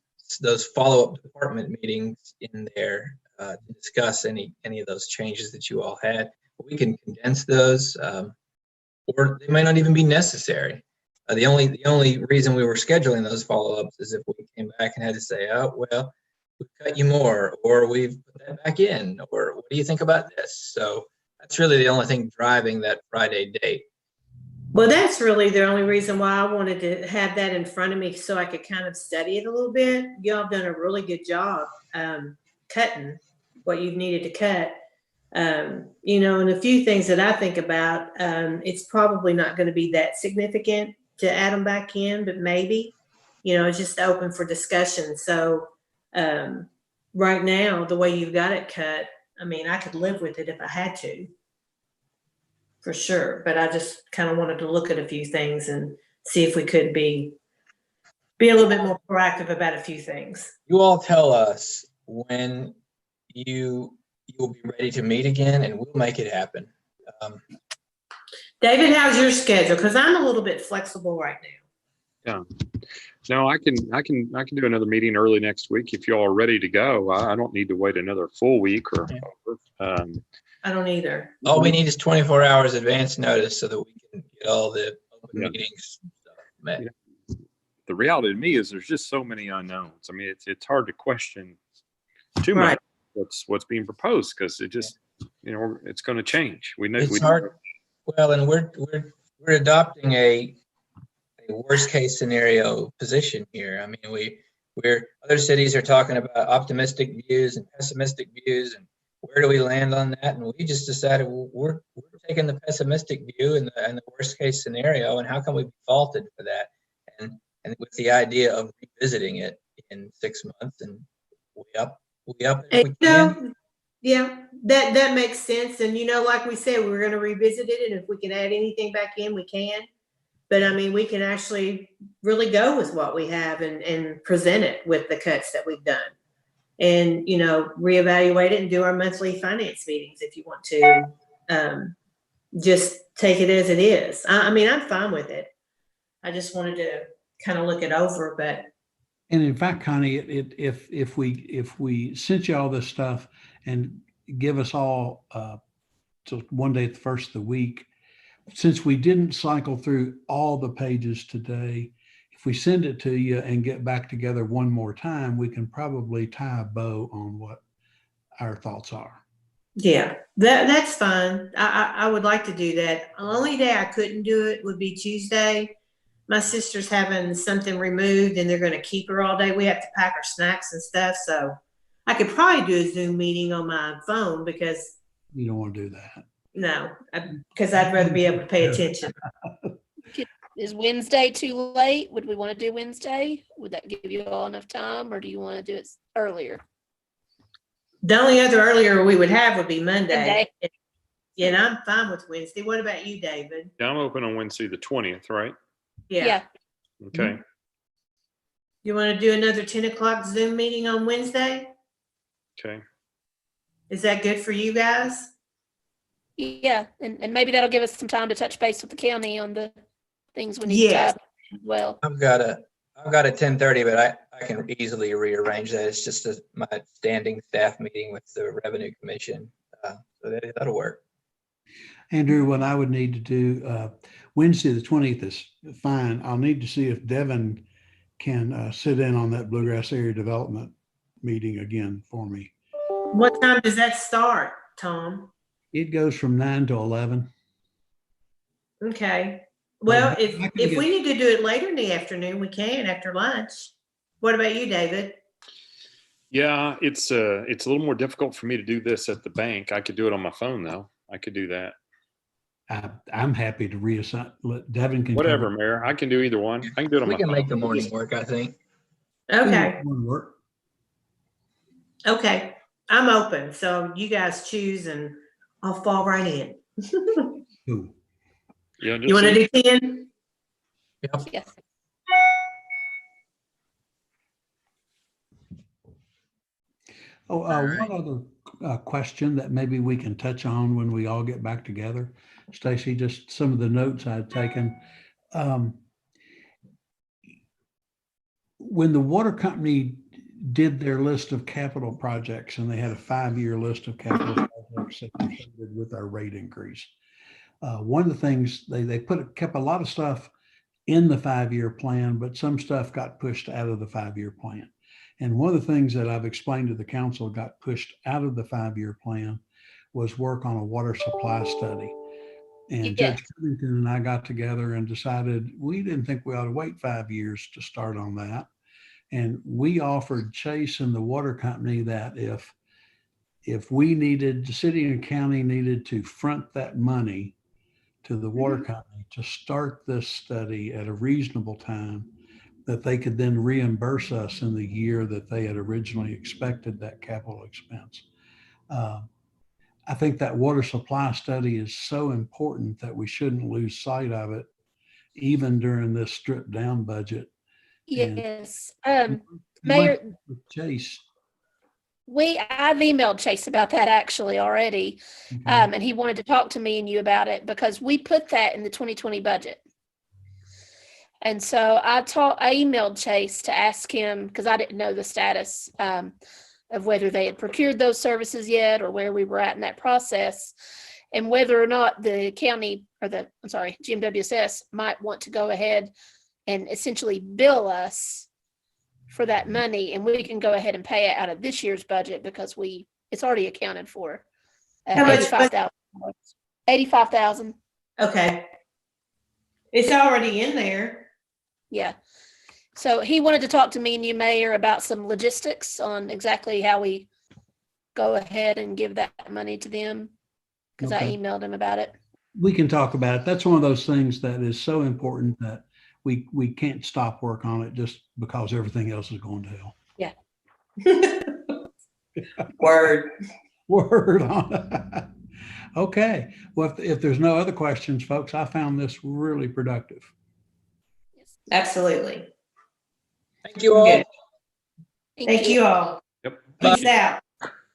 follow-up department meetings in there to discuss any of those changes that you all had. We can condense those, or they might not even be necessary. The only reason we were scheduling those follow-ups is if we came back and had to say, oh, well, we've cut you more, or we've put that back in, or what do you think about this? So that's really the only thing driving that Friday date. Well, that's really the only reason why I wanted to have that in front of me so I could kind of study it a little bit. Y'all have done a really good job cutting what you've needed to cut. And a few things that I think about, it's probably not going to be that significant to add them back in, but maybe, it's just open for discussion. So right now, the way you've got it cut, I mean, I could live with it if I had to. For sure, but I just kind of wanted to look at a few things and see if we could be a little bit more proactive about a few things. You all tell us when you will be ready to meet again, and we'll make it happen. David, how's your schedule? Because I'm a little bit flexible right now. Yeah. No, I can do another meeting early next week if you all are ready to go. I don't need to wait another full week or. I don't either. All we need is 24 hours advance notice so that we can get all the open meetings stuff met. Yeah. The reality to me is there's just so many unknowns. I mean, it's hard to question too much what's being proposed because it just it's going to change. We know it's hard. Well, and we're adopting a worst case scenario position here. I mean, we're other cities are talking about optimistic views and pessimistic views, and where do we land on that? And we just decided we're taking the pessimistic view and the worst case scenario, and how can we be faulted for that? And with the idea of revisiting it in 6 months, and we up it if we can. Yeah, that makes sense. And like we said, we're going to revisit it, and if we can add anything back in, we can. But I mean, we can actually really go with what we have and present it with the cuts that we've done. And, reevaluate it and do our monthly finance meetings if you want to. Just take it as it is. I mean, I'm fine with it. I just wanted to kind of look it over, but. And in fact, Connie, if we sent you all this stuff and give us all till one day at the first of the week, since we didn't cycle through all the pages today, if we send it to you and get back together one more time, we can probably tie a bow on what our thoughts are. Yeah, that's fine. I would like to do that. The only day I couldn't do it would be Tuesday. my sister's having something removed and they're gonna keep her all day. We have to pack her snacks and stuff, so I could probably do a Zoom meeting on my phone because, You don't want to do that. no, because I'd rather be able to pay attention. Is Wednesday too late? Would we want to do Wednesday? Would that give you all enough time, or do you want to do it earlier? The only other earlier we would have would be Monday. Monday. Yeah, and I'm fine with Wednesday. What about you, David? Yeah, I'm open on Wednesday, the 20th, right? Yeah. Okay. You want to do another 10 o'clock Zoom meeting on Wednesday? Okay. Is that good for you guys? Yeah, and maybe that'll give us some time to touch base with the county on the things we need to Yes. type as well. I've got a 10:30, but I can easily rearrange that. It's just my standing staff meeting with the Revenue Commission. So that'll work. Andrew, what I would need to do, Wednesday, the 20th is fine. I'll need to see if Devin can sit in on that Bluegrass Area Development meeting again for me. What time does that start, Tom? It goes from 9 to 11. Okay. Well, I if can we get- need to do it later in the afternoon, we can after lunch. What about you, David? Yeah, it's a little more difficult for me to do this at the bank. I could do it on my phone though. I could do that. I'm happy to reassign, let Devin can. Whatever, cover- Mayor. I can do either one. I can do it on We my can phone. make the morning work, I think. Okay. One work. Okay. I'm open. So you guys choose and I'll fall right in. Cool. Yeah, You want to just do 10? Yep. Yes. Oh, All right. one other question that maybe we can touch on when we all get back together. Stacy, just some of the notes I'd taken. When the water company did their list of capital projects and they had a 5-year list of capital projects that contributed with our rate increase. One of the things they kept a lot of stuff in the 5-year plan, but some stuff got pushed out of the 5-year plan. And one of the things that I've explained to the council got pushed out of the 5-year plan was work on a water supply study. And Judge Yes. Covington and I got together and decided we didn't think we ought to wait 5 years to start on that. And we offered Chase and the water company that if we needed, the city and county needed to front that money to the water company to start this study at a reasonable time, that they could then reimburse us in the year that they had originally expected that capital expense. I think that water supply study is so important that we shouldn't lose sight of it, even during this stripped down budget. And- Yes. Mayor, With Chase. I've emailed Chase about that actually already. Okay. And he wanted to talk to me and you about it because we put that in the 2020 budget. And so I emailed Chase to ask him, because I didn't know the status of whether they had procured those services yet or where we were at in that process, and whether or not the county or GMWSS might want to go ahead and essentially bill us for that money, and we can go ahead and pay it out of this year's budget because it's already accounted for. How much? $85,000. $85,000. Okay. It's already in there. Yeah. So he wanted to talk to me and you, Mayor, about some logistics on exactly how we go ahead and give that money to them. Because I Okay. emailed him about it. We can talk about it. That's one of those things that is so important that we can't stop work on it just because everything else is going to hell. Word. Word on it. Okay. Well, if there's no other questions, folks, I found this really productive. Absolutely. Thank you all. Thank you all. Yep. Peace out.